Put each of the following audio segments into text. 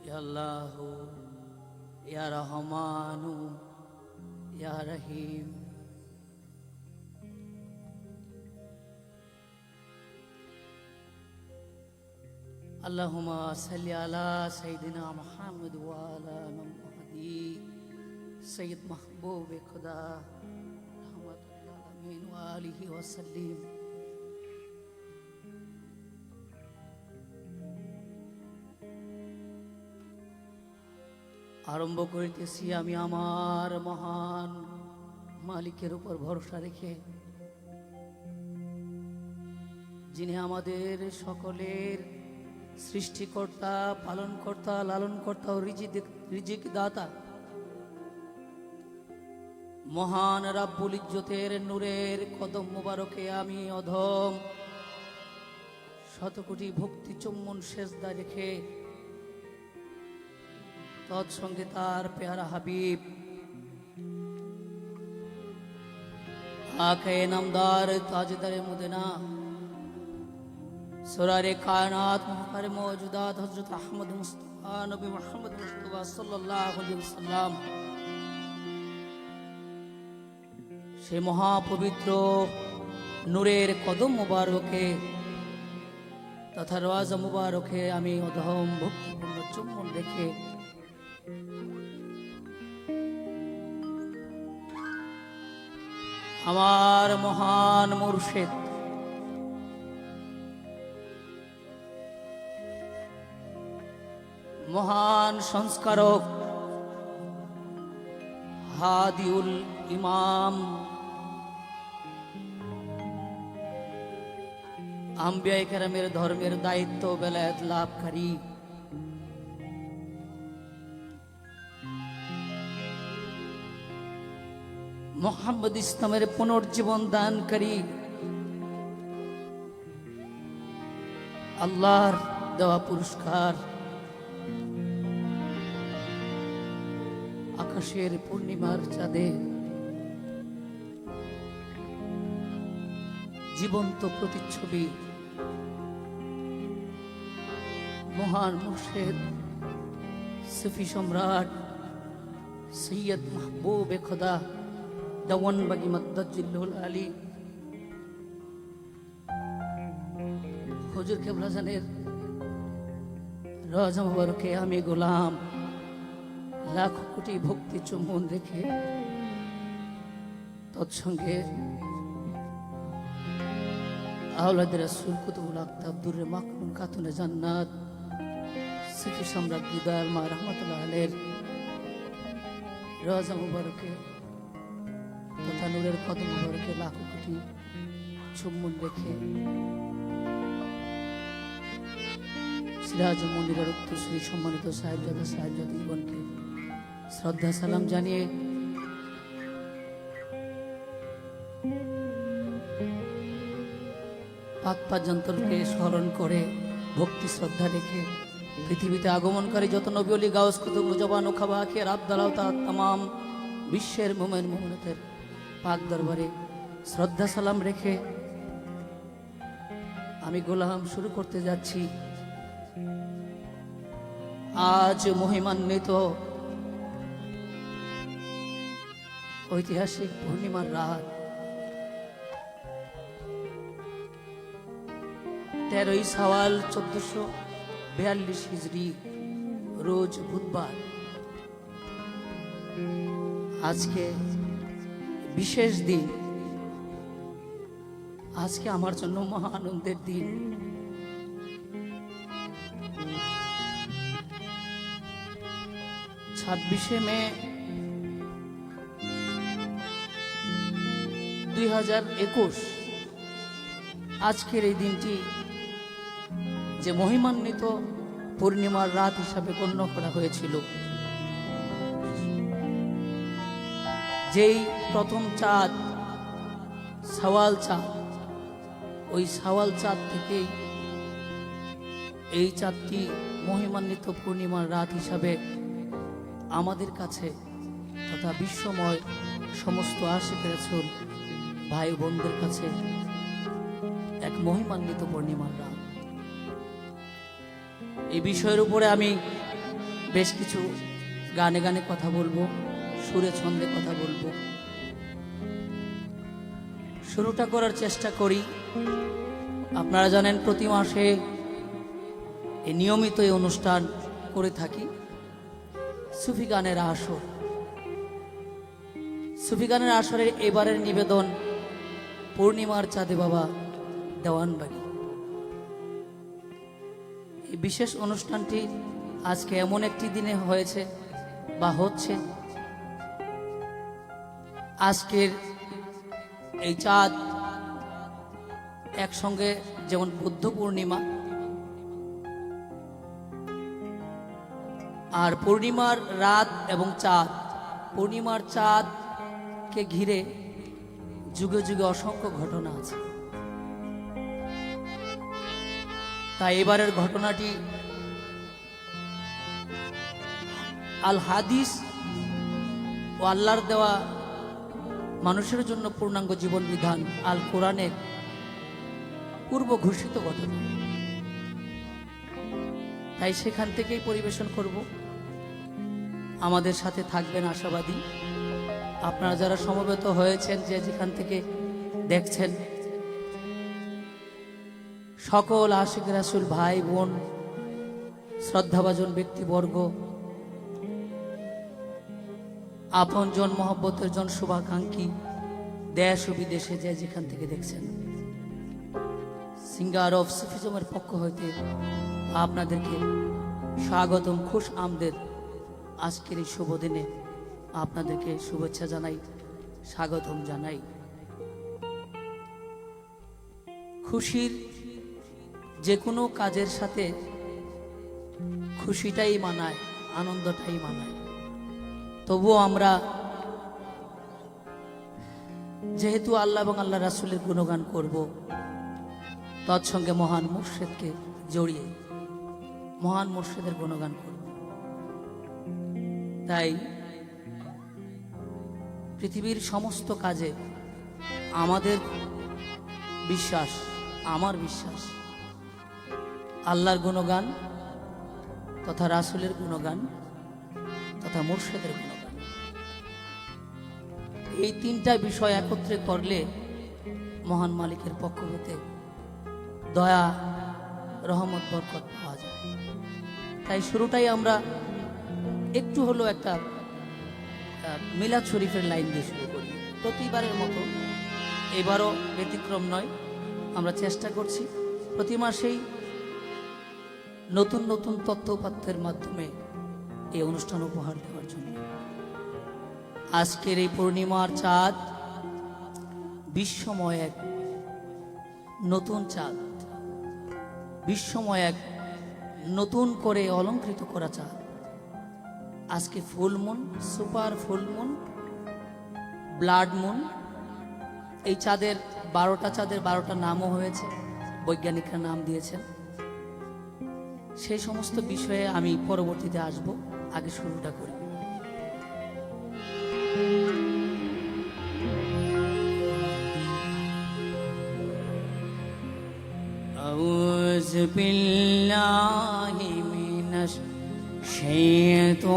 ইয়া আল্লাহু ইয়া রহমানু ইয়া রহিম। আল্লাহুম্মা সাল্লি আলা সাইয়্যিদিনা মুহাম্মদ ওয়া আলা মুহাম্মাদি সৈয়দ মাহবুব খুদা রাহমাতুল আলামিন ওয়া আলিহি ওয়া সাল্লিম। আরম্ভ করিতেছি আমি আমার মহান মালিকের উপর ভরসা রেখে, যিনি আমাদের সকলের সৃষ্টিকর্তা, পালনকর্তা, লালনকর্তা ও রিজিক দাতা। মহান রাব্বুল ইজ্জতের নূরের কদম মোবারকে আমি অধম শতকোটি ভক্তি চুম্বন সেজদা রেখে তৎসঙ্গে তার পেয়ারা হাবিব আকে নামদার তাজদারে মুদেনা সুরারে কায়নাত মুহতারে মওজুদাত হযরত আহমদ মুস্তাফা নবী মুহাম্মদ মুস্তাফা সাল্লাল্লাহু আলাইহি ওয়াসাল্লাম, সে মহাপবিত্র নূরের কদম মুবারকে তথা রওজা মুবারকে আমি অধম ভক্তিপূর্ণ চুম্বন রেখে আমার মহান মুর্শিদ মহান সংস্কারক হাদিউল ইমাম আম্বিয়া কেরামের ধর্মের দায়িত্ব বেলায়েত লাভকারী মুহাম্মদ ইসলামের পুনর্জীবন দানকারী আল্লাহর দেওয়া পুরস্কার, আকাশের পূর্ণিমার চাঁদে জীবন্ত প্রতিচ্ছবি মহান মুর্শিদ সুফি সম্রাট সৈয়দ মাহবুব খুদা দেওয়ানবাগী মাদ্দাজিল্লুল আলী হুজুর কেবলা জানের রওজা মুবারকে আমি গোলাম লাখ কোটি ভক্তি চুম্বন রেখে তৎসঙ্গে আওলাদ রাসূল কুতুবুল আক্তাব দুররে মাকরুম খাতুনে জান্নাত সুফি সম্রাট দিদার মা রাহমাতুল্লাহ আলাইহির রওজা মুবারকে তথা নূরের কদম মুবারকে লাখ কোটি চুম্বন রেখে সিরাজ মুনিরের উত্তরসূরি সম্মানিত সাহেবজাদা সাহেবজাদীগণকে শ্রদ্ধা সালাম জানিয়ে পাক পাঁচজনকে স্মরণ করে ভক্তি শ্রদ্ধা রেখে পৃথিবীতে আগমনকারী যত নবী ওলি গাউস কুতুব মুজাবান ও খাবা আখির আবদালাও তা তামাম বিশ্বের মুমিন মুমিনাতের পাক দরবারে শ্রদ্ধা সালাম রেখে আমি গোলাম শুরু করতে যাচ্ছি আজ মহিমান্বিত ঐতিহাসিক পূর্ণিমার রাত 13ই শাওয়াল 1442 হিজরি রোজ বুধবার। আজকে বিশেষ দিন, আজকে আমার জন্য মহা আনন্দের দিন। ছাব্বিশে মে 2021 আজকের এই দিনটি যে মহিমান্বিত পূর্ণিমার রাত হিসাবে গণ্য করা হয়েছিল। যেই প্রথম চাঁদ শাওয়াল চাঁদ, ওই শাওয়াল চাঁদ থেকেই এই চাঁদটি মহিমান্বিত পূর্ণিমার রাত হিসাবে আমাদের কাছে তথা বিশ্বময় সমস্ত আশিক রাসূল ভাই বোনদের কাছে এক মহিমান্বিত পূর্ণিমার রাত। এই বিষয়ের উপরে আমি বেশ কিছু গানে গানে কথা বলবো, সুরে ছন্দে কথা বলবো। শুরুটা করার চেষ্টা করি। আপনারা জানেন প্রতি মাসে এই নিয়মিত এই অনুষ্ঠান করে থাকি সুফি গানের আসর। সুফি গানের আসরের এবারের নিবেদন পূর্ণিমার চাঁদে বাবা দেওয়ানবাগি। এই বিশেষ অনুষ্ঠানটি আজকে এমন একটি দিনে হয়েছে বা হচ্ছে, আজকের এই চাঁদ একসঙ্গে যেমন বুদ্ধ পূর্ণিমা আর পূর্ণিমার রাত এবং চাঁদ, পূর্ণিমার চাঁদকে ঘিরে যুগে যুগে অসংখ্য ঘটনা আছে। তাই এবারের ঘটনাটি আল হাদিস ও আল্লাহর দেওয়া মানুষের জন্য পূর্ণাঙ্গ জীবন বিধান আল কোরআনের পূর্ব ঘোষিত ঘটনা। তাই সেখান থেকেই পরিবেশন করব। আমাদের সাথে থাকবেন আশাবাদী। আপনারা যারা সমবেত হয়েছেন, যে যেখান থেকে দেখছেন, সকল আশিক রাসূল ভাই বোন, শ্রদ্ধাভাজন ব্যক্তিবর্গ, আপনজন মহব্বতের জন শুভাকাঙ্ক্ষী, দেশ ও বিদেশে যে যেখান থেকে দেখছেন, সিঙ্গার অফ সুফিজমের পক্ষ হইতে আপনাদেরকে স্বাগতম, খুশ আমদের। আজকের এই শুভ দিনে আপনাদেরকে শুভেচ্ছা জানাই, স্বাগতম জানাই। খুশির যে কোনো কাজের সাথে খুশিটাই মানায়, আনন্দটাই মানায়। তবুও আমরা যেহেতু আল্লাহ এবং আল্লাহ রাসূলের গুণগান করব, তৎসঙ্গে মহান মুর্শিদকে জড়িয়ে মহান মুর্শিদের গুণগান করব। তাই পৃথিবীর সমস্ত কাজে আমাদের বিশ্বাস, আমার বিশ্বাস, আল্লাহর গুণগান তথা রাসূলের গুণগান তথা মুর্শিদের গুণগান, এই তিনটা বিষয় একত্রে করলে মহান মালিকের পক্ষ হতে দয়া, রহমত, বরকত পাওয়া যায়। তাই শুরুটাই আমরা একটু হলো একটা মিলাদ শরীফের লাইন দিয়ে শুরু করি। প্রতিবারের মতো এবারও ব্যতিক্রম নয়। আমরা চেষ্টা করছি প্রতি মাসেই নতুন নতুন তথ্য উপাত্তের মাধ্যমে এই অনুষ্ঠান উপহার দেওয়ার জন্য। আজকের এই পূর্ণিমার চাঁদ বিশ্বময় এক নতুন চাঁদ, বিশ্বময় এক নতুন করে অলঙ্কৃত করা চাঁদ। আজকে full moon, super full moon, blood moon. এই চাঁদের 12টা চাঁদের 12টা নামও হয়েছে, বৈজ্ঞানিকরা নাম দিয়েছেন। সেই সমস্ত বিষয়ে আমি পরবর্তীতে আসব, আগে শুরুটা করি। আউযু বিল্লাহি মিনাশ শাইতানির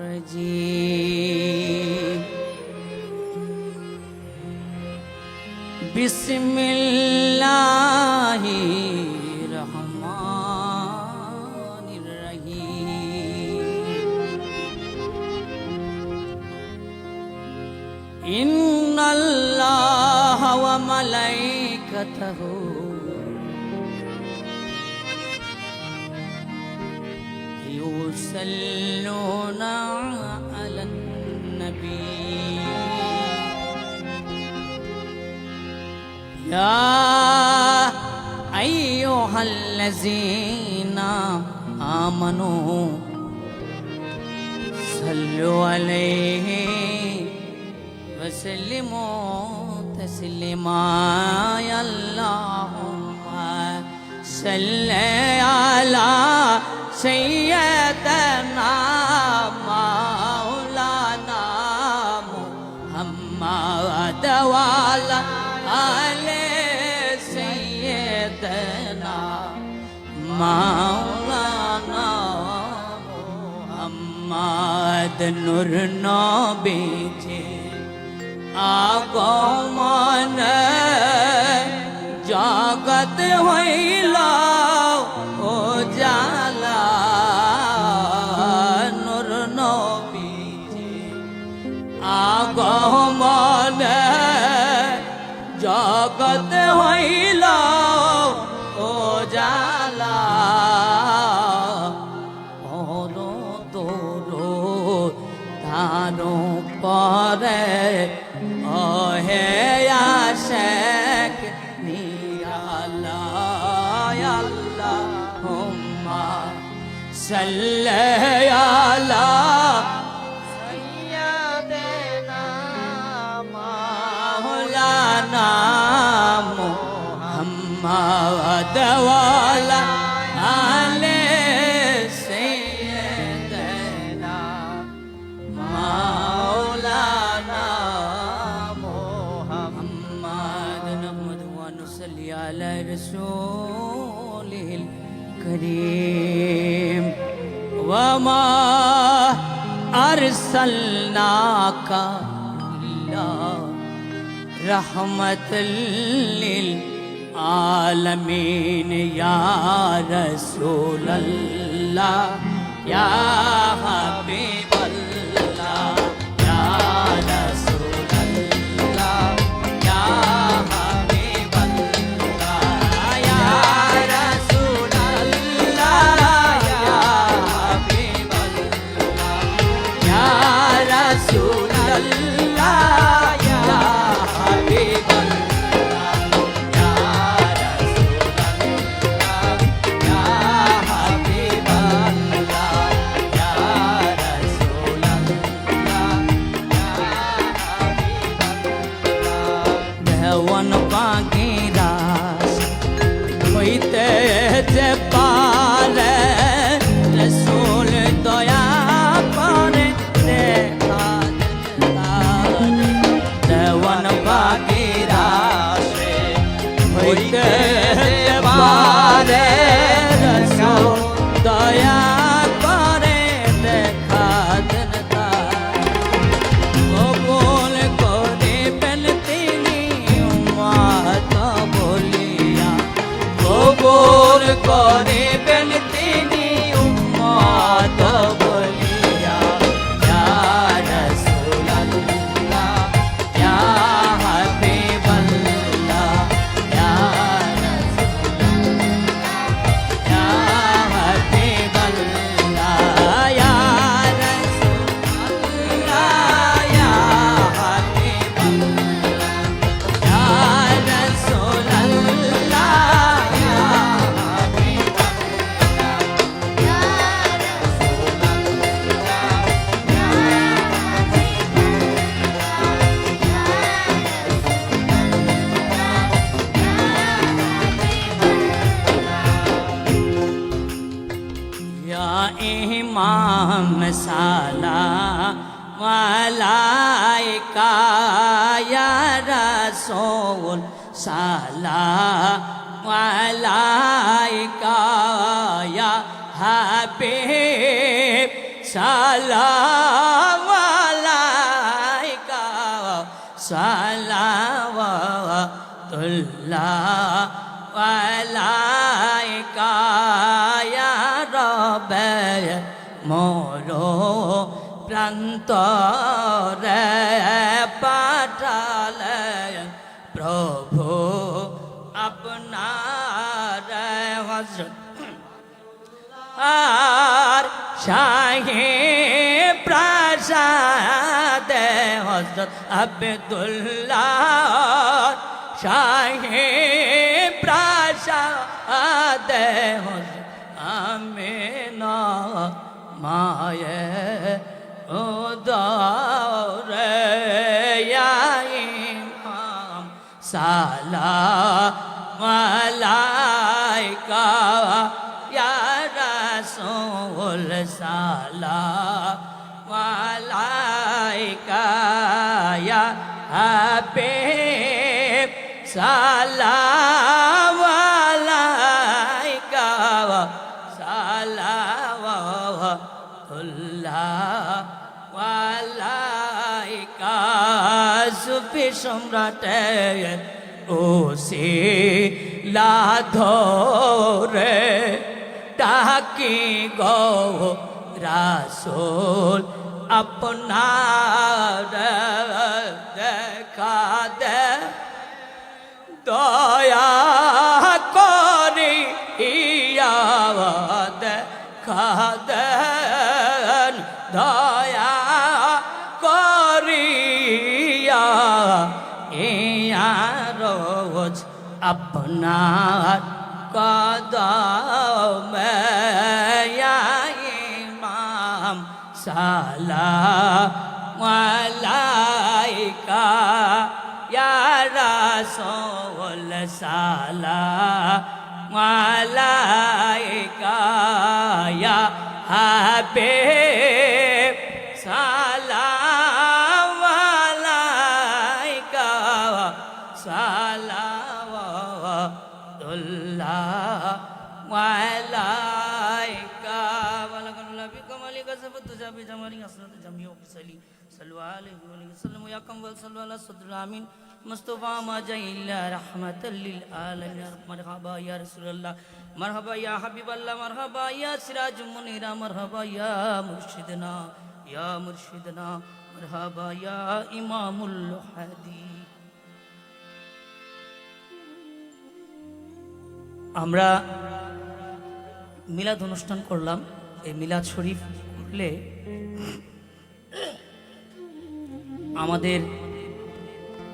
রাজীম। বিসমিল্লাহির রহমানির রহিম। ইন্নাল্লাহা ওয়া মালাইকাতাহু يصلون على النبي يا أيها الذين آمنوا صلوا عليه وسلموا تسليما يا اللهم صل على سيدنا مولانا محمد وعلى آل سيدنا مولانا নূর নবীজি আগমন জগত হইল ও জালা নূর নবীজি আগমন জগত হইল ও জালা তারো পরে ওহে আশেক নিয়ালা আল্লাহুম্মা সাল্লি আলা সাইয়্যিদিনা মাওলানা মুহাম্মদ ওয়া আলা আলি رسوله الكريم وما أرسلناك إلا رحمة للعالمين يا رسول الله يا حبيب الله يا رسول الله يا حبيب الله يا رسول الله يا حبيب الله يا رسول الله يا حبيب الله يا رسول الله يا حبيب الله يا رسول الله يا حبيب الله দেওয়ান পাখিরাস হইতে যে পারে রসুল দয়া করে দেখা দেওয়ান পাখিরাস হইতে যে পারে রসুল দয়া করে দেখা কবুল করিবেন তিনি উম্মত বলিয়া কবুল করিবেন তিনি উম্মত বলিয়া ইয়া রাসূলুল্লাহ ইয়া হাবিবাল্লাহ ইয়া রাসূলুল্লাহ ইয়া হাবিবাল্লাহ ইয়া রাসূলুল্লাহ ইয়া হাবিবাল্লাহ ইয়া রাসূলুল্লাহ ইয়া या इमाम सलाम अलैका या रसूल सलाम अलैका या हबीब सलाम अलैका सलावतुल्लाह अलैका या রবে মোরো প্রান্তরে পাঠালেন প্রভু আপনার হযরত আর শাহে প্রাসাদে হযরত আব্দুল্লাহ শাহে প্রাসাদে হযরত আমিনা মায়ে উদরে ইয়া ইমাম সালাম আলাইকা ইয়া রাসূল সালাম আলাইকা ইয়া হাবিব সালাম আলাইকা সালাওয়াতুল্লাহ সুফি সম্রাটে ও সে লাধরে ডাকি গো রাসূল আপনার দেখা দে দয়া করি দেখা দেন দয়া করিয়া ইয়া রোজ আপনার কদমে ইয়া ইমাম সালাম আলাইকা ইয়া রাসূল সালাম আলাইকা ইয়া হাবিব সালাম আলাইকা সালাওয়াতুল্লাহ আলাইকা ওয়ালাকাল্লাহ বিকামালিকা সাবতু জাবি জামালি আসনাত জামিউ বিসালি সাল্লাল্লাহু আলাইহি ওয়াসাল্লাম ইয়া কামল সাল্লাল্লাহু আলাইহি ওয়াসাল্লাম আমিন মুস্তাফা মা জাইল্লা রাহমাতাল লিল আলামিন মারহাবা ইয়া রাসূলুল্লাহ মারহাবা ইয়া হাবিবাল্লাহ মারহাবা ইয়া সিরাজুম মুনিরা মারহাবা ইয়া মুর্শিদনা মারহাবা ইয়া ইমামুল হাদি। আমরা মিলাদ অনুষ্ঠান করলাম। এই মিলাদ শরীফ করলে আমাদের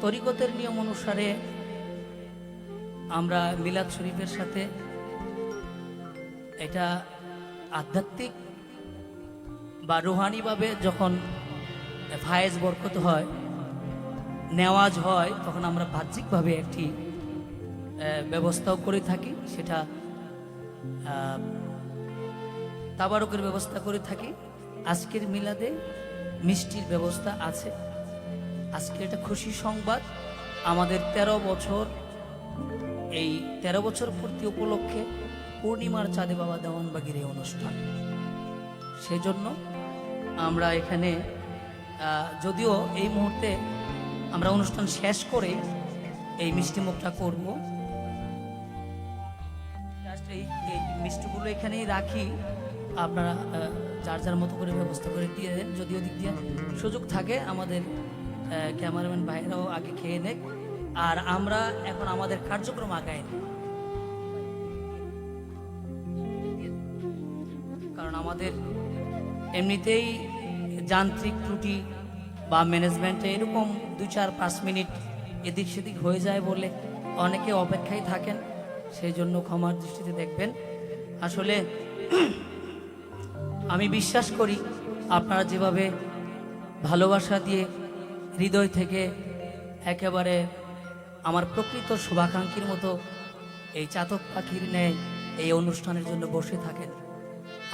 তরিকতের নিয়ম অনুসারে আমরা মিলাদ শরীফের সাথে এটা আধ্যাত্মিক বা রুহানিভাবে যখন ফায়েজ বরকত হয়, নেওয়াজ হয়, তখন আমরা বাহ্যিকভাবে একটি ব্যবস্থাও করে থাকি। সেটা তাবারকের ব্যবস্থা করে থাকি। আজকের মিলাদে মিষ্টির ব্যবস্থা আছে। আজকে এটা খুশি সংবাদ, আমাদের 13 বছর, এই 13 বছর পূর্তি উপলক্ষে পূর্ণিমার চাঁদে বাবা দেওয়ানবাগির এই অনুষ্ঠান। সেজন্য আমরা এখানে যদিও এই মুহূর্তে আমরা অনুষ্ঠান শেষ করে এই মিষ্টি মুখটা করব, এই মিষ্টিগুলো এখানেই রাখি। আপনারা যার যার মতো করে ব্যবস্থা করে দিয়ে দেন। যদি ওদিক দিয়ে সুযোগ থাকে আমাদের ক্যামেরাম্যান ভাইরাও আগে খেয়ে নেক, আর আমরা এখন আমাদের কার্যক্রম আগাই নিই। কারণ আমাদের এমনিতেই যান্ত্রিক ত্রুটি বা ম্যানেজমেন্টে এরকম 2-4-5 মিনিট এদিক সেদিক হয়ে যায় বলে অনেকে অপেক্ষায় থাকেন। সেই জন্য ক্ষমার দৃষ্টিতে দেখবেন। আসলে আমি বিশ্বাস করি আপনারা যেভাবে ভালোবাসা দিয়ে হৃদয় থেকে একেবারে আমার প্রকৃত শুভাকাঙ্ক্ষীর মতো এই চাতক পাখির ন্যায় এই অনুষ্ঠানের জন্য বসে থাকেন,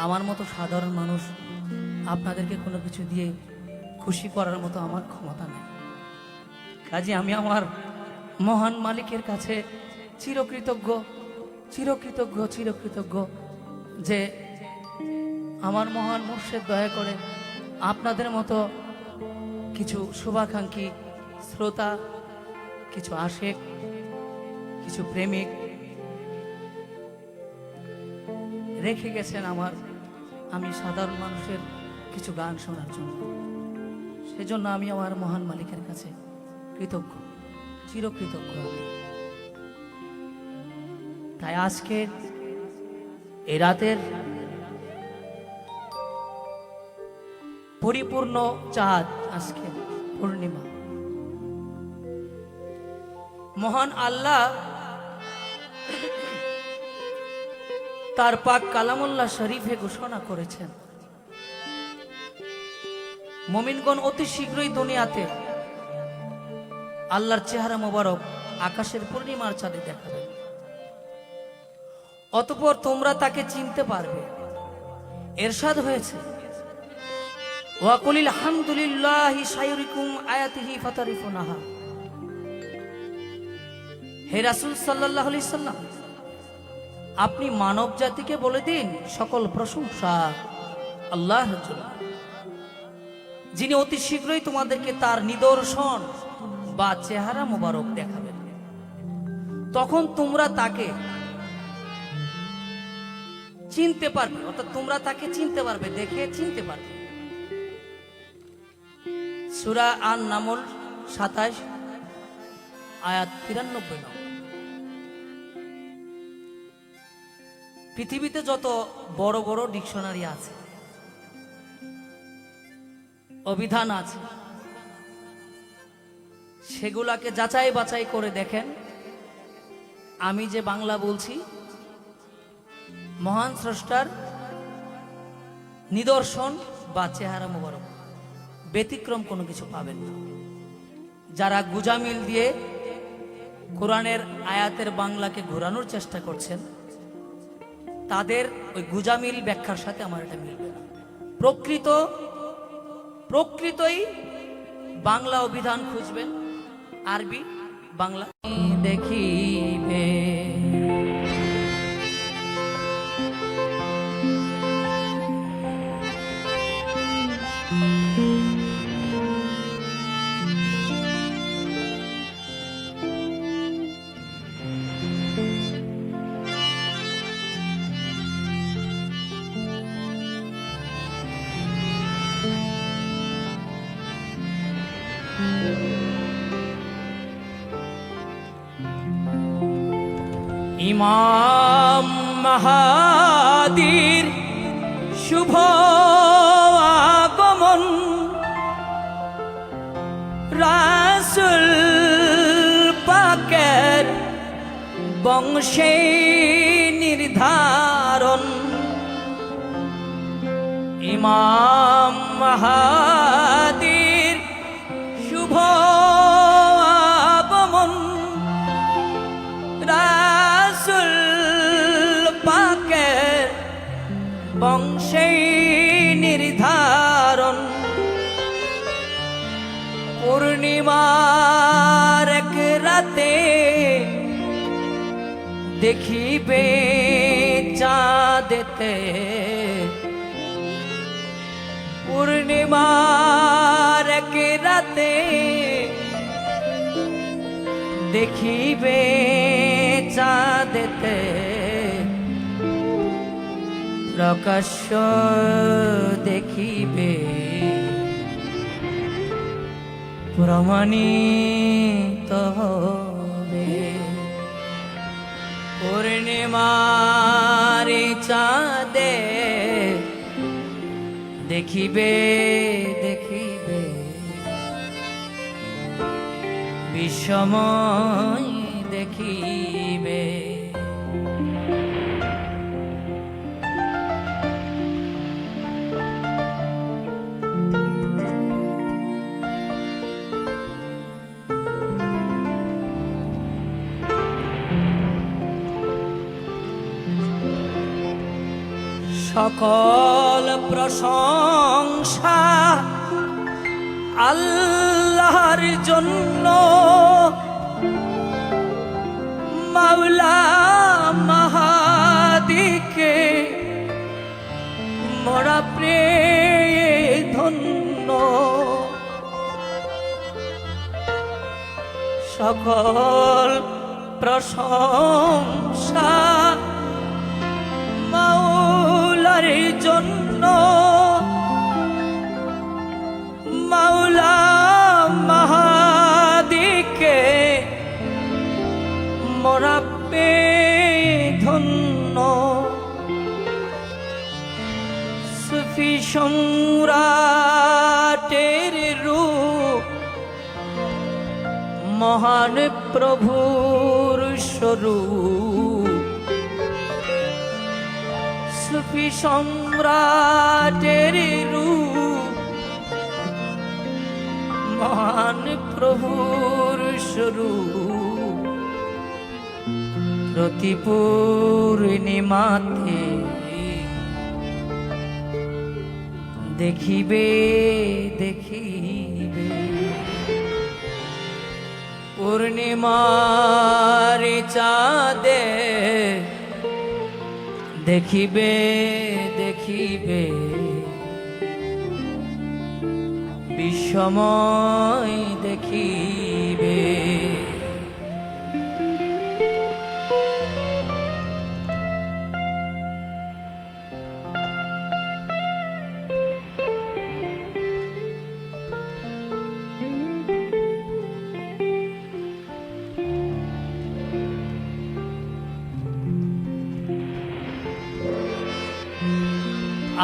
আমার মতো সাধারণ মানুষ আপনাদেরকে কোনো কিছু দিয়ে খুশি করার মতো আমার ক্ষমতা নেই। কাজে আমি আমার মহান মালিকের কাছে চিরকৃতজ্ঞ চিরকৃতজ্ঞ চিরকৃতজ্ঞ যে আমার মহান মুর্শিদ দয়া করে আপনাদের মতো কিছু শুভাকাঙ্ক্ষী শ্রোতা, কিছু আশেক, কিছু প্রেমিক রেখে গেছেন আমি সাধারণ মানুষের কিছু গান শোনার জন্য। সেজন্য আমি আমার মহান মালিকের কাছে কৃতজ্ঞ, চিরকৃতজ্ঞ আমি। তাই আজকে এই রাতের পরিপূর্ণ চাঁদ, আজকে পূর্ণিমা, মহান আল্লাহ তার পাক কালামুল্লাহ শরীফে ঘোষণা করেছেন, মুমিনগণ অতি শীঘ্রই দুনিয়াতে আল্লাহর চেহারা মোবারক আকাশের পূর্ণিমার চাঁদে দেখাবে, অতঃপর তোমরা তাকে চিনতে পারবে। এরশাদ হয়েছে, ওয়াকুলিল হামদুলিল্লাহি সায়ুরিকুম আয়াতিহি ফাতারিফুনাহা। হে রাসূল সাল্লাল্লাহু আলাইহি সাল্লাম, আপনি মানব জাতিকে বলে দিন সকল প্রশংসা আল্লাহর জন্য, যিনি অতি শীঘ্রই তোমাদেরকে তার নিদর্শন বা চেহারা মোবারক দেখাবেন। তখন তোমরা তাকে চিনতে পারবে, অর্থাৎ তোমরা তাকে চিনতে পারবে, দেখে চিনতে পারবে। সূরা আন-নামল 27 আয়াত 93 নম্বর। পৃথিবীতে যত বড় বড় ডিকশনারি আছে, অভিধান আছে, সেগুলাকে যাচাই বাছাই করে দেখেন, আমি যে বাংলা বলছি মহান স্রষ্টার নিদর্শন বা চেহারা মোবারক, ব্যতিক্রম কোনো কিছু পাবেন না। যারা গুজামিল দিয়ে কোরআনের আয়াতের বাংলাকে ঘোরানোর চেষ্টা করছেন, তাদের ওই গুজামিল ব্যাখ্যার সাথে আমার এটা মিলবে না। প্রকৃতই বাংলা অভিধান খুঁজবেন, আরবি বাংলা দেখিবে। ইমাম মাহাদির শুভ আগমন, রাসূল পাকের বংশে নির্ধারণ। ইমাম মাহাদির শুভ আগমন, রাসূল পাকের বংশে নির্ধারণ। পূর্ণিমার এক রাতে দেখিবে চাঁদেতে, পূর্ণিমার এক রাতে দেখিবে চাঁদেতে, প্রকাশ্য দেখিবে প্রমাণিত হবে। পূর্ণিমার চাঁদে দেখিবে দেখিবে বিস্ময় দেখিবে। সকল প্রশংসা আল্লাহর জন্য, মাওলা মাহাদিকে মোরা প্রেমে ধন্য। সকল প্রশংসা মাওলার জন্য, মাওলা মাহাদিকে মোরা পেয়ে ধন্য। সুফি সম্রাটের রূপ, মহান প্রভুর স্বরূপ। সুফি সম্রাটের রূপ, মহান প্রভুর স্বরূপ। প্রতি পূর্ণিমাতে দেখিবে দেখিবে, পূর্ণিমার চাঁদে দেখিবে দেখিবে বিস্ময় দেখিবে।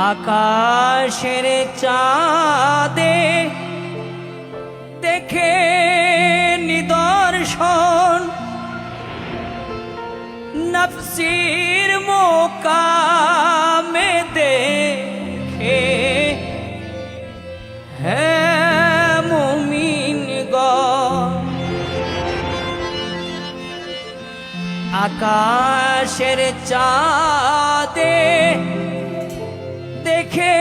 আকাশের চাঁদে দেখে নিদর্শন, নফসির মোকামে দেখে হে মুমিনগণ। আকাশের চাঁদে দেখে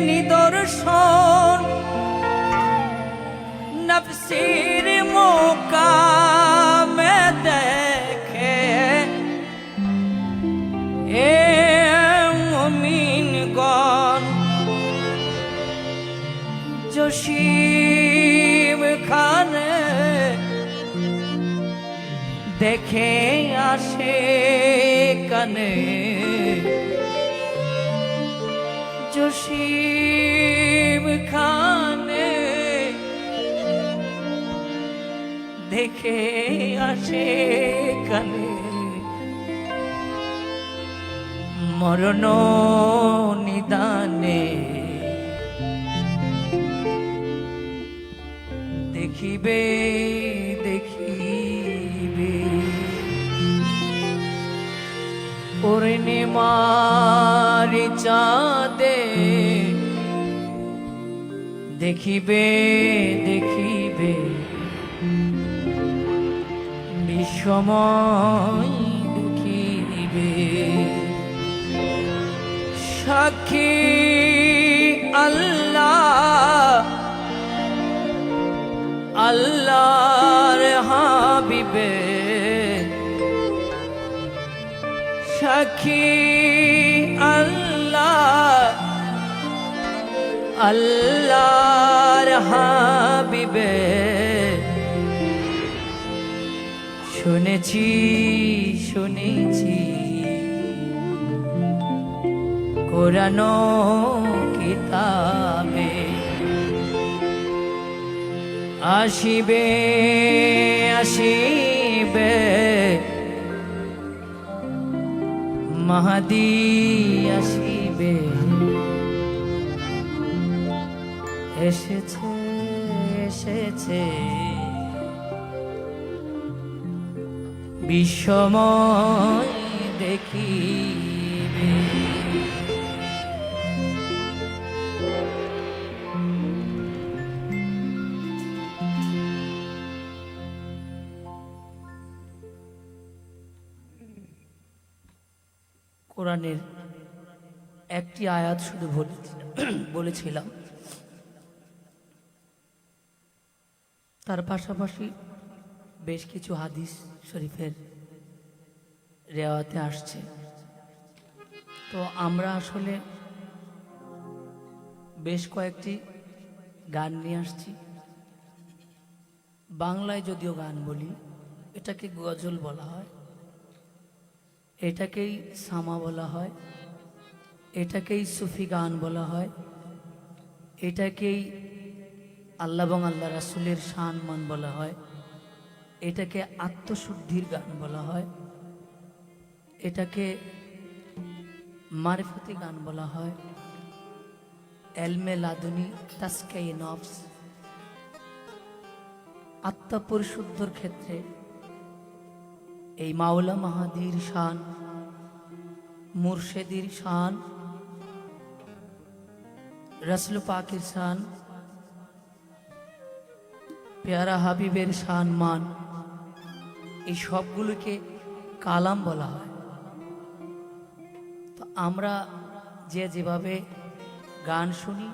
নিদর্শন, নফসির মোকামে দেখে এ মুমিনগণ। জসিম খানে দেখে আসে কানে, জসিম খানে দেখে আসে কানে। মরণ নিদানে দেখিবে দেখিবে, পূর্ণিমার চাঁদে দেখিবে দেখিবে, বিস্ময় দেখিবে। সাক্ষী আল্লাহ আল্লাহর হাবিবে, সাক্ষী আল্লাহ আল্লাহর হাবিবে। শুনেছি শুনেছি কোরআন কিতাবে, আসিবে আসিবে মাহদী আসিবে। এসেছে এসেছে বিস্ময় দেখিবে। কোরআনের একটি আয়াত শুধু বলেছিলাম, তার পাশাপাশি বেশ কিছু হাদিস শরীফের রেওয়াতে আসছে। তো আমরা আসলে বেশ কয়েকটি গান নিয়ে আসছি। বাংলায় যদিও গান বলি, এটাকে গজল বলা হয়, এটাকেই সামা বলা হয়, এটাকেই সুফি গান বলা হয়, এটাকেই আল্লাহ এবং আল্লাহ রাসূলের সম্মান বলা হয়, এটাকে আত্মশুদ্ধির গান বলা হয়, এটাকে মারিফতি গান বলা হয়, এলমে লাদুনি তাসকিয়ে নফস, আত্মা পরিশুদ্ধর ক্ষেত্রে এই মাওলা মাহাদির শান, মুর্শেদির শান, রসুল পাকের শান, পেয়ারা হাবিবের শান মান, এই সবগুলোকে কালাম বলা হয়। তো আমরা যে যেভাবে গান শুনি,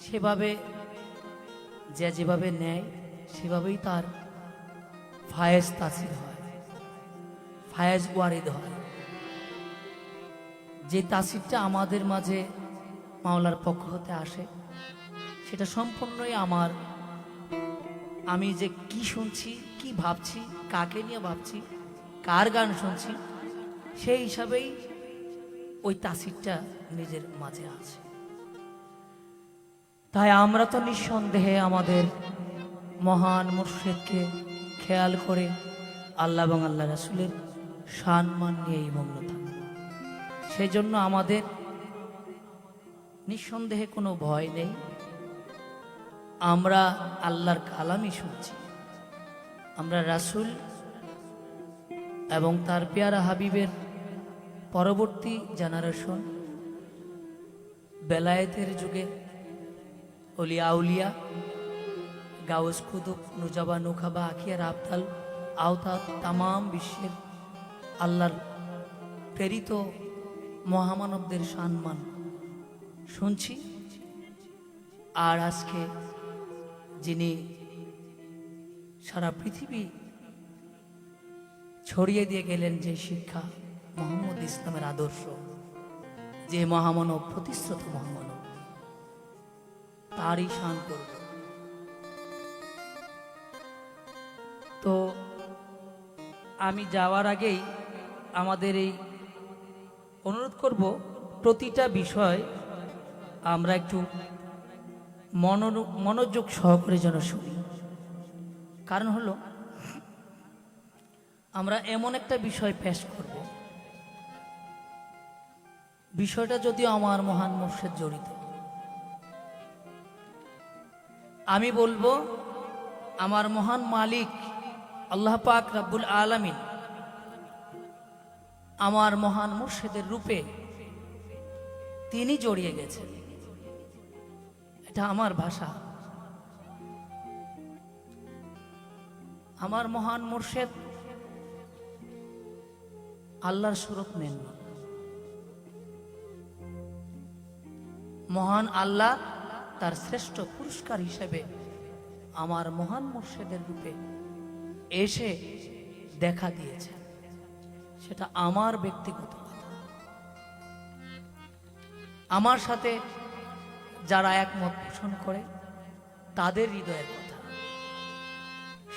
সেভাবে যে যেভাবে নেয়, সেভাবেই তার ফায়েজ তাসির হয়, ফায়েজ ওয়ারিদ হয়। যে তাসিরটা আমাদের মাঝে মাওলার পক্ষ হতে আসে, সেটা সম্পূর্ণই আমি যে কি শুনছি, কি ভাবছি, কাকে নিয়ে ভাবছি, কার গান শুনছি, সেই হিসাবেই ওই তাসিরটা নিজের মাঝে আছে। তাই আমরা তো নিঃসন্দেহে আমাদের মহান মুর্শিদকে খেয়াল করে আল্লাহ এবং আল্লাহ রাসূলের সম্মান নিয়েই মগ্ন থাকব। সেই জন্য আমাদের নিঃসন্দেহে কোনো ভয় নেই। আমরা আল্লাহর কালামই শুনছি। আমরা রাসূল এবং তার পেয়ারা হাবিবের পরবর্তী জেনারেশন, বেলায়েতের যুগে অলিয়া আউলিয়া, গাউস কুতুব, নুজাবা, নুখাবা, আখিয়ার, আবদাল, আওতাদ, তামাম বিশ্বের আল্লাহর প্রেরিত মহামানবদের সম্মান শুনছি। আর আজকে যিনি সারা পৃথিবী ছড়িয়ে দিয়ে গেলেন যে শিক্ষা, মুহাম্মদ ইসলামের আদর্শ, যে মহামানব, প্রতিশ্রুত মহামানব, তারই শান করব। তো আমি যাওয়ার আগেই আমাদের এই অনুরোধ করব, প্রতিটা বিষয় আমরা একটু মনোযোগ সহকারে যেন শুনি। কারণ হলো, আমরা এমন একটা বিষয় পেশ করব, বিষয়টা যদিও আমার মহান মুর্শিদ জড়িত। আমি বলবো, আমার মহান মালিক আল্লাহ পাক রব্বুল আলামিন আমার মহান মুর্শিদের রূপে তিনি জড়িয়ে গেছেন। এটা আমার ভাষা। আমার মহান মুর্শিদ আল্লাহর স্বরূপ নেন না। মহান আল্লাহ তার শ্রেষ্ঠ পুরস্কার হিসেবে আমার মহান মুর্শিদের রূপে এসে দেখা দিয়েছে। সেটা আমার ব্যক্তিগত কথা। আমার সাথে যারা একমত পোষণ করে তাদের হৃদয়ের কথা,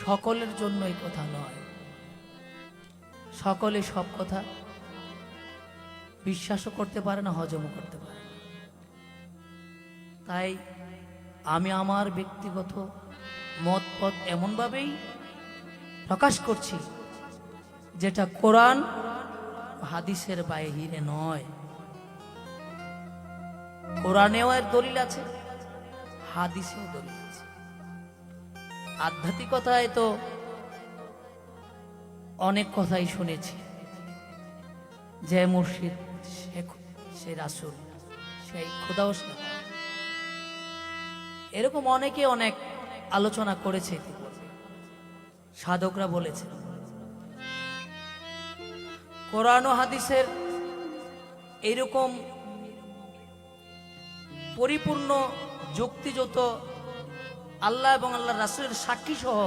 সকলের জন্য এই কথা নয়। সকলে সব কথা বিশ্বাসও করতে পারে না, হজমও করতে পারে না। তাই আমি আমার ব্যক্তিগত মত পথ এমনভাবেই প্রকাশ করছি যেটা কোরআন হাদিসের বাইরে নয়। কোরআনেও এর দলিল আছে, হাদিসেও দলিল আছে। আধ্যাত্মিকতায় তো অনেক কথাই শুনেছি, যে মুর্শিদ, সে রাসূল, সেই খোদাও সে। এরকম অনেকে অনেক আলোচনা করেছে, সাধকরা বলেছে। কোরআন ও হাদিসের এইরকম পরিপূর্ণ যুক্তিযুক্ত আল্লাহ এবং আল্লাহ রাসূলের সাক্ষী সহ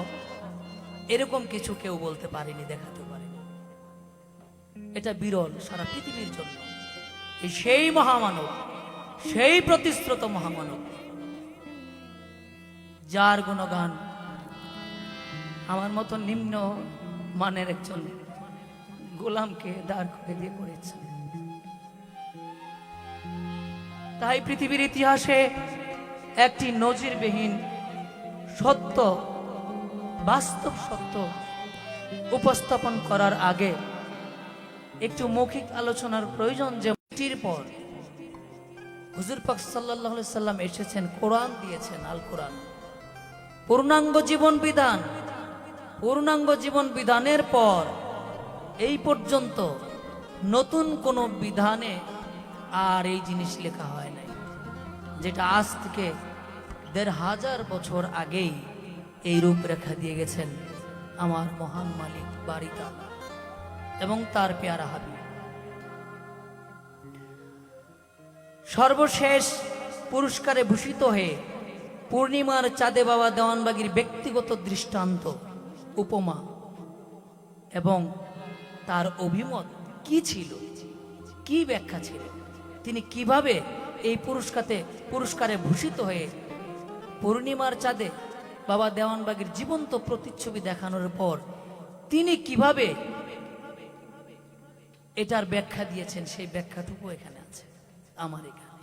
এরকম কিছু কেউ বলতে পারেনি, দেখাতে পারেনি। এটা বিরল সারা পৃথিবীর জন্য। সেই মহামানব, সেই প্রতিশ্রুত মহামানব, যার গুণগান আমার মতো নিম্ন মানের একজন গোলামকে দাঁড় করে দিয়ে করেছে। তাই পৃথিবীর ইতিহাসে একটি নজিরবিহীন সত্য, বাস্তব সত্য উপস্থাপন করার আগে একটু মৌখিক আলোচনার প্রয়োজন। যে এটির পর হুজুর পাক সাল্লাল্লাহু আলাইহি সাল্লাম এসেছেন, কোরআন দিয়েছেন, আল কোরআন, পূর্ণাঙ্গ জীবন বিধান। পূর্ণাঙ্গ জীবন বিধানের পর এই পর্যন্ত নতুন কোনো বিধানে আর এই জিনিস লেখা হয় নাই, যেটা আজ থেকে ১৫০০ বছর আগেই এই রূপরেখা দিয়ে গেছেন আমার মহান মালিক বারী তাআলা এবং তার পেয়ারা হাবিব। সর্বশেষ পুরস্কারে ভূষিত হয়ে পূর্ণিমার চাঁদে বাবা দেওয়ানবাগীর ব্যক্তিগত দৃষ্টান্ত, উপমা এবং তার অভিমত কি ছিল, কি ব্যাখ্যা ছিল, তিনি কিভাবে এই পুরস্কারে ভূষিত হয়ে পূর্ণিমার চাঁদে বাবা দেওয়ানবাগীর জীবন্ত প্রতিচ্ছবি দেখানোর পর তিনি কিভাবে এটার ব্যাখ্যা দিয়েছেন, সেই ব্যাখ্যাটুকু এখানে আছে আমার এখানে।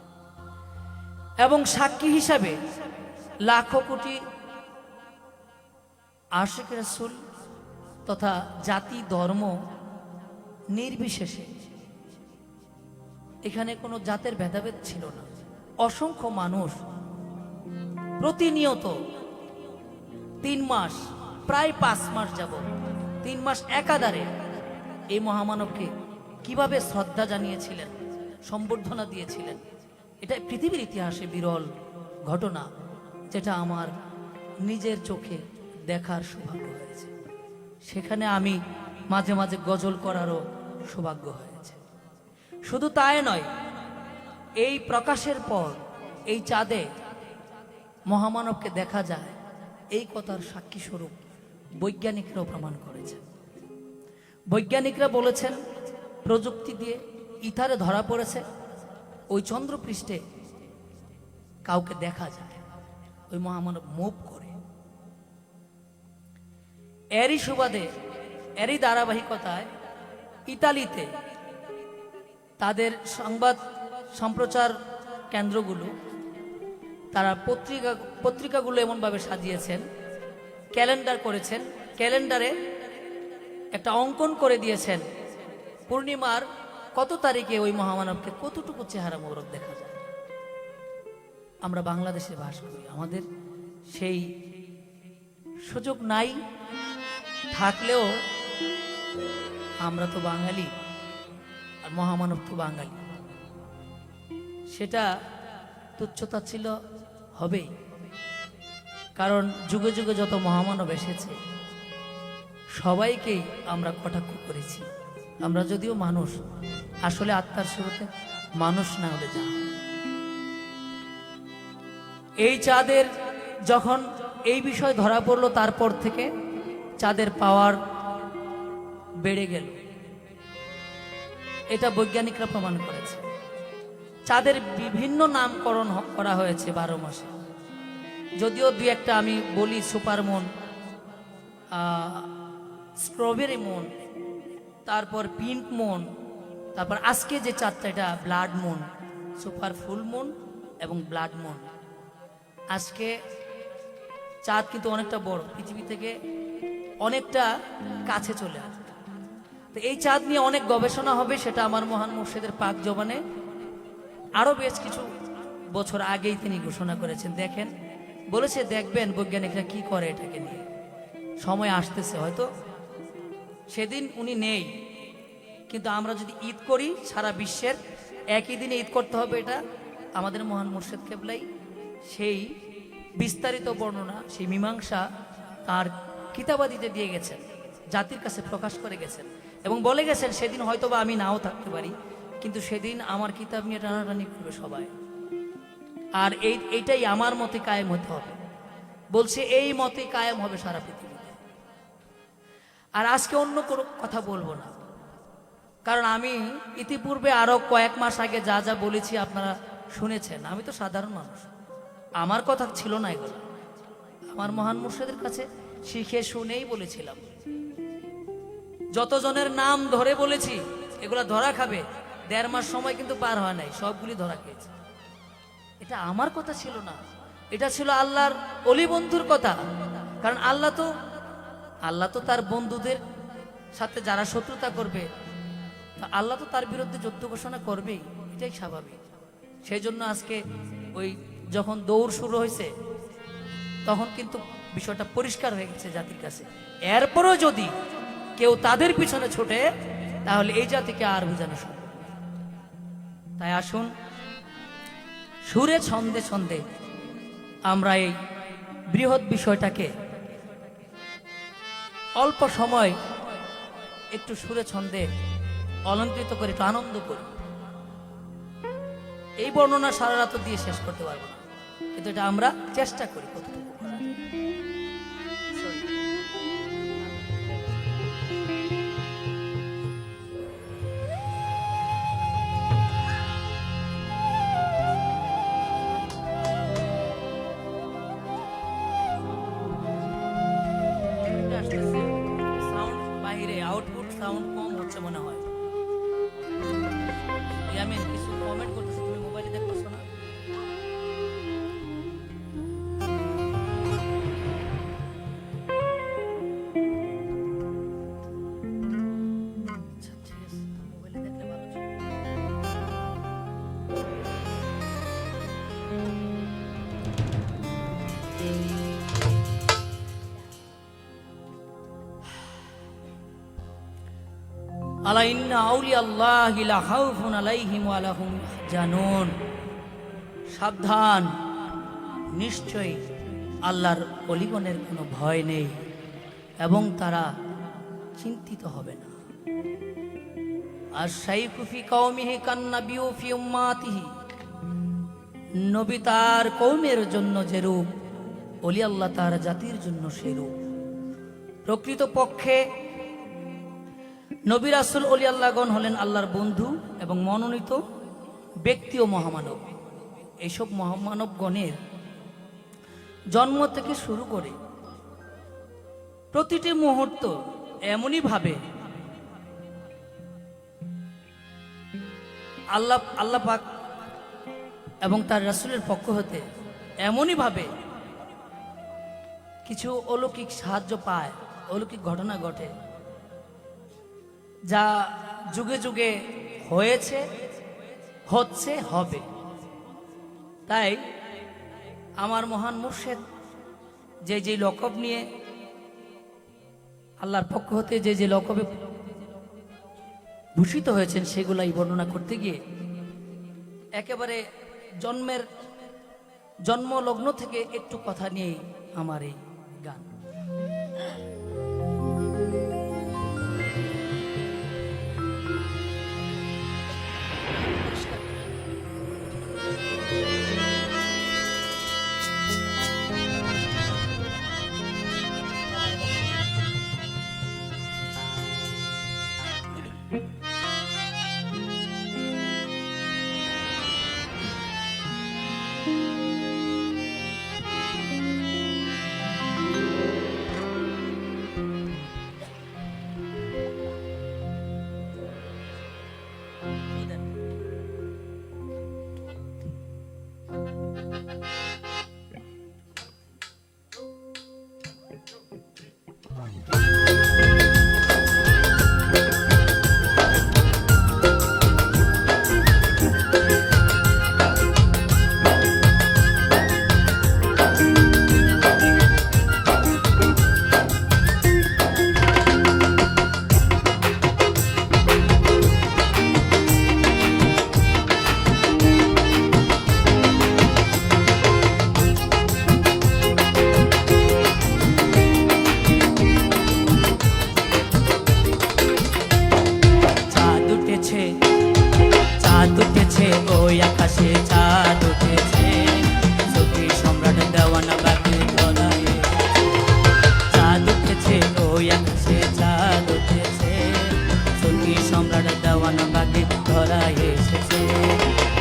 এবং সাক্ষী হিসাবে লাখো কোটি আশিক রাসূল তথা জাতি ধর্ম নির্বিশেষে, এখানে কোনো জাতের ভেদাভেদ ছিল না, অসংখ্য মানুষ প্রতিনিয়ত 3 মাস, প্রায় 5 মাস যাব, 3 মাস একাধারে এই মহামানবকে কিভাবে শ্রদ্ধা জানিয়েছিলেন, সম্বর্ধনা দিয়েছিলেন। এটা পৃথিবীর ইতিহাসে বিরল ঘটনা, যেটা আমার নিজের চোখে দেখার সৌভাগ্য হয়েছে। সেখানে আমি মাঝে মাঝে গজল করারও সৌভাগ্য হয়েছে। শুধু তাই নয়, এই প্রকাশের পর এই চাঁদে মহামানবকে দেখা যায়, এই কথার সাক্ষী স্বরূপ বৈজ্ঞানিকরাও প্রমাণ করেছেন। বৈজ্ঞানিকরা বলেছেন প্রযুক্তি দিয়ে ইথারে ধরা পড়েছে, ওই চন্দ্রপৃষ্ঠে কাউকে দেখা যায়, ওই মহামানব মুভ করে। এরই সুবাদে, এরই ধারাবাহিকতায় ইতালিতে তাদের সংবাদ সম্প্রচার কেন্দ্রগুলো, তারা পত্রিকাগুলো এমনভাবে সাজিয়েছেন, ক্যালেন্ডার করেছেন, ক্যালেন্ডারে একটা অঙ্কন করে দিয়েছেন পূর্ণিমার কত তারিখে ওই মহামানবকে কতটুকু চেহারা মোরক দেখা যায়। আমরা বাংলাদেশে বাস করি, আমাদের সেই সুযোগ নাই, থাকলেও আমরা তো বাঙালি, আর মহামানব তো বাঙালি, সেটা তুচ্ছতা ছিল হবেই। কারণ যুগে যুগে যত মহামানব এসেছে সবাইকেই আমরা কটাক্ষ করেছি। আমরা যদিও মানুষ, আসলে আত্মার শুরুতে মানুষ না হলে যা। এই চাঁদের যখন এই বিষয় ধরা পড়লো, তারপর থেকে চাঁদের পাওয়ার বেড়ে গেল, এটা বৈজ্ঞানিকরা প্রমাণ করেছে। চাঁদের বিভিন্ন নামকরণ করা হয়েছে 12 মাসে, যদিও 2-1টা আমি বলি, সুপারমুন, স্ট্রবেরি মুন, তারপর পিঙ্ক মুন, তারপর আজকে যে চাঁদটা এটা blood moon, super full moon এবং ব্লাড মুন। আজকে চাঁদ কিন্তু অনেকটা বড়, পৃথিবী থেকে অনেকটা কাছে চলে আসে। তো এই চাঁদ নিয়ে অনেক গবেষণা হবে, সেটা আমার মহান মুর্শিদের পাক জবানে আরো বেশ কিছু বছর আগেই তিনি ঘোষণা করেছেন। দেখেন, বলেছে দেখবেন বৈজ্ঞানিকরা কি করে এটাকে নিয়ে, সময় আসতেছে, হয়তো সেদিন উনি নেই, কিন্তু আমরা যদি ঈদ করি সারা বিশ্বের একই দিনে ঈদ করতে হবে, এটা আমাদের মহান মুর্শিদ কেবলাই সেই বিস্তারিত বর্ণনা, সেই মীমাংসা তার কিতাবাদিতে দিয়ে গেছেন, জাতির কাছে প্রকাশ করে গেছেন এবং বলে গেছেন সেদিন হয়তোবা আমি নাও থাকতে পারি, কিন্তু সেদিন আমার কিতাব নিয়ে টানাটানি করবে সবাই, আর এইটাই আমার মতে কায়েম হতে হবে। বলছে এই মতে কায়েম হবে সারা পৃথিবীতে। আর আজকে অন্য কোনো কথা বলবো না, কারণ আমি ইতিপূর্বে আরো কয়েক মাস আগে যা যা বলেছি আপনারা শুনেছেন। আমি তো সাধারণ মানুষ, আমার কথা ছিল না এগুলো, আমার মহান মুর্শিদের কাছে শিখে শুনেই বলেছিলাম। যতজনের নাম ধরে বলেছি এগুলা ধরা খাবে, 1.5 মাস সময় কিন্তু পার হয় নাই, সবগুলি ধরা খেয়েছে। এটা আমার কথা ছিল না, এটা ছিল আল্লাহর অলি বন্ধুর কথা। কারণ আল্লাহ তো তার বন্ধুদের সাথে যারা শত্রুতা করবে, আল্লাহ তো তার বিরুদ্ধে যুদ্ধ ঘোষণা করবেই, এটাই স্বাভাবিক। সেই জন্য আজকে ওই যখন দৌড় শুরু হয়েছে তখন কিন্তু বিষয়টা পরিষ্কার হয়ে গেছে জাতির কাছে। এরপরও যদি কেউ তাদের পিছনে ছোটে, তাহলে এই জাতিকে আর বোঝানো সম্ভব। তাই আসুন সুরে ছন্দে ছন্দে আমরা এই বৃহৎ বিষয়টাকে অল্প সময় একটু সুরে ছন্দে অলঙ্কৃত করে, একটু আনন্দ করি। এই বর্ণনা সারা রাত দিয়ে শেষ করতে পারবো না, কিন্তু এটা আমরা চেষ্টা করি কতটুকু করা যায়। সাউন্ড বাইরে, আউটপুট সাউন্ড কম হচ্ছে মনে হয়। আমি কিছু কমেন্ট করতেছি, তুমি মোবাইলে দেখতেছো না? আলা ইন্না আউলিয়া আল্লাহি লা খাউফুন আলাইহিম ওয়া লা হুম ইয়াহজানুন, সাবধান, নিশ্চয়ই আল্লাহর ওলিগণের কোনো ভয় নেই এবং তারা চিন্তিত হবে না। আর শাইখু ফি কওমিহি কান্নাবিয়্যু ফি উম্মাতিহি, নবী তার কওমের জন্য যে রূপ, ওলি আল্লাহ তার জাতির জন্য সেই রূপ। প্রকৃতপক্ষে নবী রাসূল ওলি আল্লাহগণ হলেন আল্লাহর বন্ধু এবং মনোনীত ব্যক্তি ও মহামানব। এইসব মহামানবগণের জন্ম থেকে শুরু করে প্রতিটি মুহূর্ত এমনই ভাবে আল্লাহ পাক এবং তার রাসূলের পক্ষ হতে এমনই ভাবে কিছু অলৌকিক সাহায্য পায়, অলৌকিক ঘটনা ঘটে, যা যুগে যুগে হয়েছে, হচ্ছে, হবে। তাই আমার মহান মুর্শিদ যে লকব নিয়ে আল্লাহর পক্ষ হতে যে লকবে ভূষিত হয়েছেন সেগুলাই বর্ণনা করতে গিয়ে একেবারে জন্মলগ্ন থেকে একটু কথা নিয়ে আমার এই গান। চাঁদ উঠেছে ওই আকাশে, চাঁদ উঠেছে সুফি সম্রাট দেওয়ানা বাকি ধরায়। চাঁদ উঠেছে ওই আকাশে, চাঁদ উঠেছে সুফি সম্রাট দেওয়ানা বাকি ধরায় এসেছে।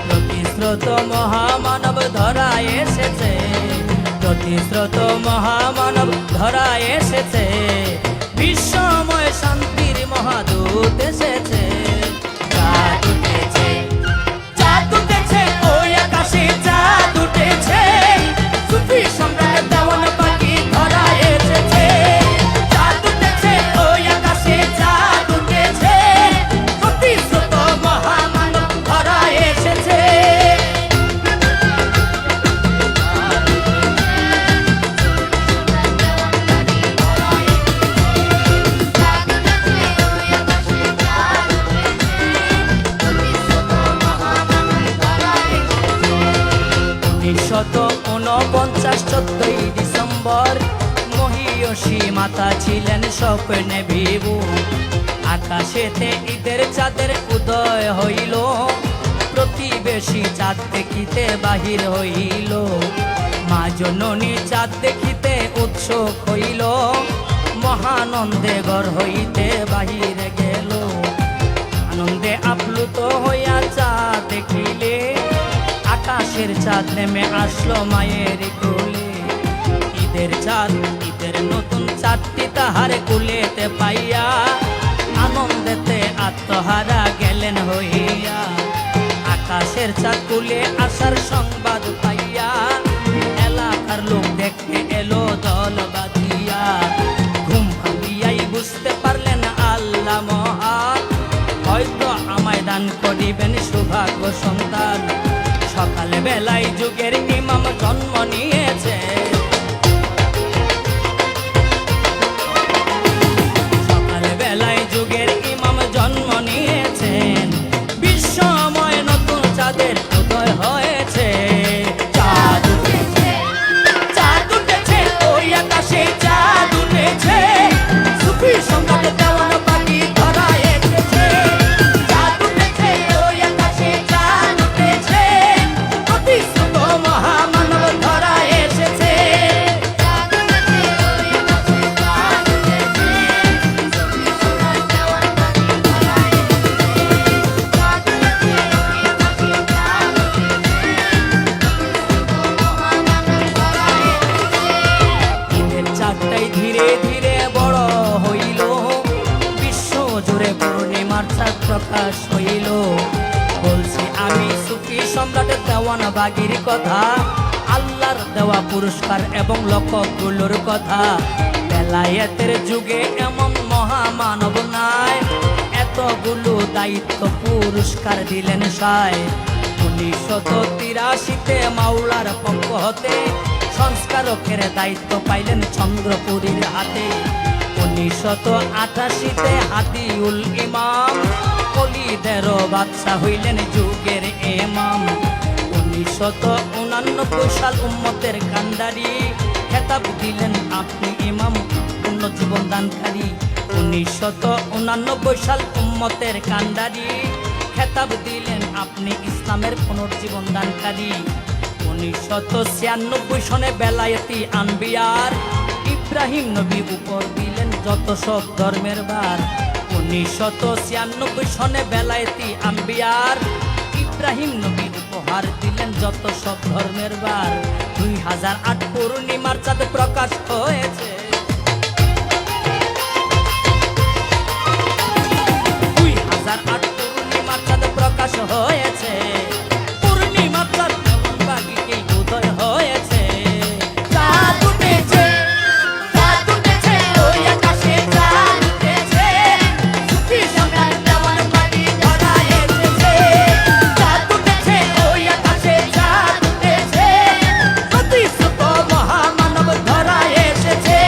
প্রতিশ্রুত মহামানব ধরায় এসেছে, প্রতিশ্রুত মহামানব ধরায় এসেছে। বিশ্বময় শান্তির মহাদূত এসেছে। চাঁদ উঠেছে, চাঁদ উঠেছে ওই আকাশে, চাঁদ উঠেছে সুফি সম্রাট দেওয়ান পাখি ধরায় এসেছে। চাঁদ উঠেছে ওই আকাশে, চাঁদ উঠেছে প্রতিশ্রুত মহামানব ধরায় এসেছে। শত 49 14ই ডিসেম্বর মহিয়সী মাতা ছিলেন স্বপ্নে বিভু। আকাশেতে ঈদের চাঁদের উদয় হইল, প্রতিবেশী চাঁদ দেখিতে বাহির হইল। মা জননী চাঁদ দেখিতে উৎসুক হইল, মহানন্দে ঘর হইতে বাহিরে গেল। আনন্দে আপ্লুত হইয়া চাঁদ দেখিলে, আকাশের চাঁদ নেমে আসলো মায়ের কোলে। ঈদের চাঁদ, ঈদের নতুন চাঁদটি তাহার কুলেতে পাইয়া, আনন্দেতে আত্মহারা গেলেন হইয়া। আকাশের চাঁদ কুলে আসার সংবাদ পাইয়া, এলাকার লোক দেখতে এলো দল বাঁধিয়া। ঘুম ভাঙিয়াই বুঝতে পারলেন আল্লাহ মহান, হয়তো আমায় দান করিবেন সৌভাগ্য সন্তান। সকাল বেলায় যুগের ইমাম জন্ম নিয়েছে, সকাল বেলায় যুগের ইমাম জন্ম দেওয়ান বাগির কথা, আল্লাহর দেওয়া পুরস্কার এবং লক্ষগুলোর কথা। বেলায়েতের যুগে এমন মহামানব নাই, এতগুলো দায়িত্ব পুরস্কার দিলেন সায়। 1983-তে মাওলার পক্ষ হতে সংস্কারকের দায়িত্ব পাইলেন চন্দ্রপুরীর হাতে। 1988-তে হাদিউল ইমাম কলিদের বাদশা হইলেন যুগের ইমাম। 1989 সাল উম্মতের কান্ডারি, খেতাব দিলেন আপনি ইমাম পূর্ণ জীবন দানকারী। 1989 সাল উম্মতের কান্ডারি, খেতাব দিলেন আপনি ইসলামের পুনর্জীবন দানকারী। 1996 সনে বেলায়েতি আনবিয়ার ইব্রাহিম নবী উপর দিলেন যত সব ধর্মের ভার। 1996 সনে বেলায়েতি আনবিয়ার ইব্রাহিম নবী উপহার দিলেন যত সব ধর্মের ভার। 2008 পূর্ণিমার চাঁদ প্রকাশ হয়েছে, 2008 পূর্ণিমার চাঁদ প্রকাশ হয়েছে, পূর্ণিমার চাঁদ বাগিকে উদয় হয়েছে। চাঁদ উঠেছে, চাঁদ উঠেছে, ওই আকাশে চাঁদ উঠেছে, সুফি সম্রাট দেওয়ান বাগি ধরা এসেছে। চাঁদ উঠেছে, ওই আকাশে চাঁদ উঠেছে, প্রতিশ্রুত মহামানব ধরা এসেছে।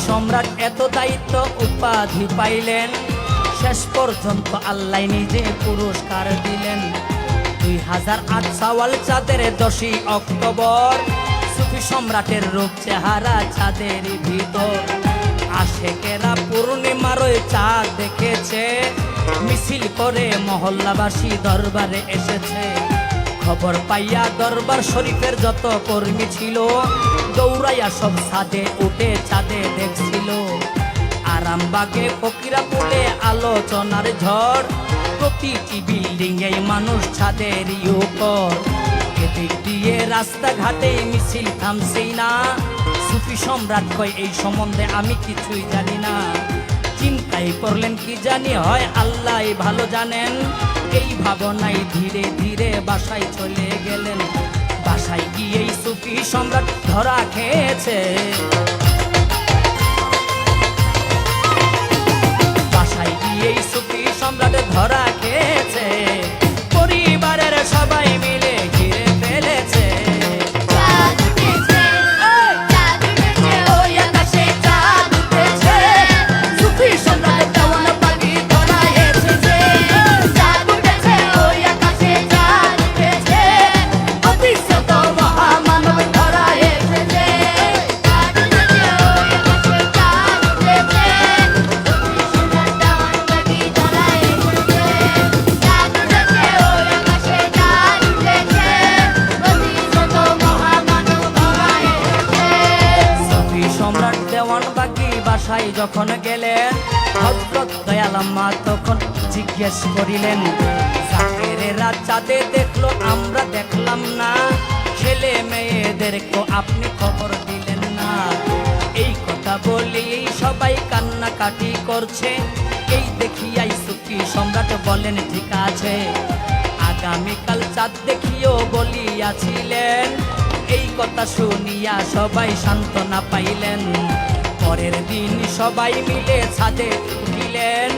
সম্রাট এত দায়িত্ব উপাধি পাইলেন, শেষ পর্যন্ত আল্লাহ নিজে পুরস্কার দিলেন। 2008 শাওয়াল চাঁদের 10 অক্টোবর, সুফি সম্রাটের রূপ চেহারা চাঁদের ভিতর। আশেকেরা পূর্ণিমার ওই চাঁদ দেখেছে, মিছিল করে মহল্লাবাসী দরবারে এসেছে। খবর পাইয়া দরবার শরীফের যত কর্মী ছিল, দৌড়াইয়া সব ছাদে উঠে চাঁদে দেখছিল। আরামবাগে ফকিরাপুরে আলোচনার ঝড়, প্রতিটি বিল্ডিং এই মানুষ ছাদের উপর। এদিক দিয়ে রাস্তাঘাটে মিছিল থামছেই না, সুফি সম্রাট কয় এই সম্বন্ধে আমি কিছুই জানি না। চিন্তায় পড়লেন কি জানি হয় আল্লাহ ভালো জানেন, এই ভাবনায় ধীরে ধীরে বাসায় চলে গেলেন। বাসায় গিয়েই সুফি সম্রাট ধরা খেয়েছে, বাসায় গিয়েই সুফি সম্রাট ধরা খেয়েছে, পরিবারের সবাই মিলে ঘিরে ফেলেছে। বাসায় যখন গেলেন, হযরত দয়াল আম্মা তখন জিজ্ঞেস করিলেন, জাকেরেরা চাঁদে দেখলো আমরা দেখলাম না, ছেলে মেয়েদেরকে আপনি খবর দিলেন না। এই কথা বলি সবাই কান্নাকাটি করছে, এই দেখিয়াই সুফি সম্রাট বলেন ঠিক আছে, আগামীকাল চাঁদ দেখিও বলিয়াছিলেন। এই কথা শুনিয়া সবাই সান্ত্বনা পাইলেন। পরের দিন সবাই মিলে ছাদে উঠিলেন,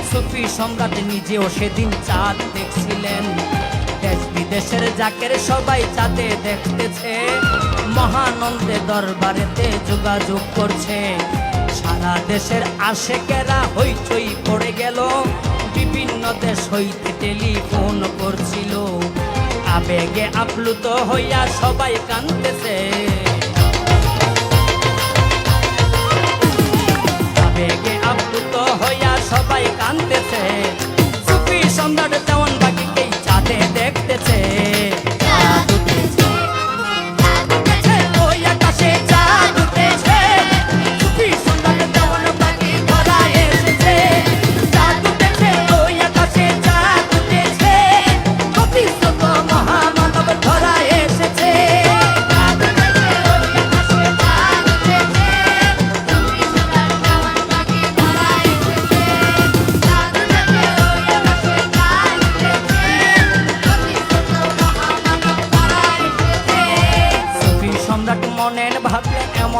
সুফি সম্রাট নিজেও সেদিন চাঁদ দেখছিলেন। দেশ বিদেশের জাকের সবাই চাঁদে দেখতেছে, মহানন্দে দরবারেতে যোগাযোগ করছে। সারা দেশের আশেকেরা হইচই পড়ে গেল, বিভিন্ন দেশ হইতে টেলিফোন করছিল। আবেগে আপ্লুত হইয়া সবাই কাঁদতেছে, আবেগে আপ্লুত হইয়া সবাই কাঁদতেছে। সুফি সম্রাট দেওয়ান বাগিকে চাঁদে দেখতেছে।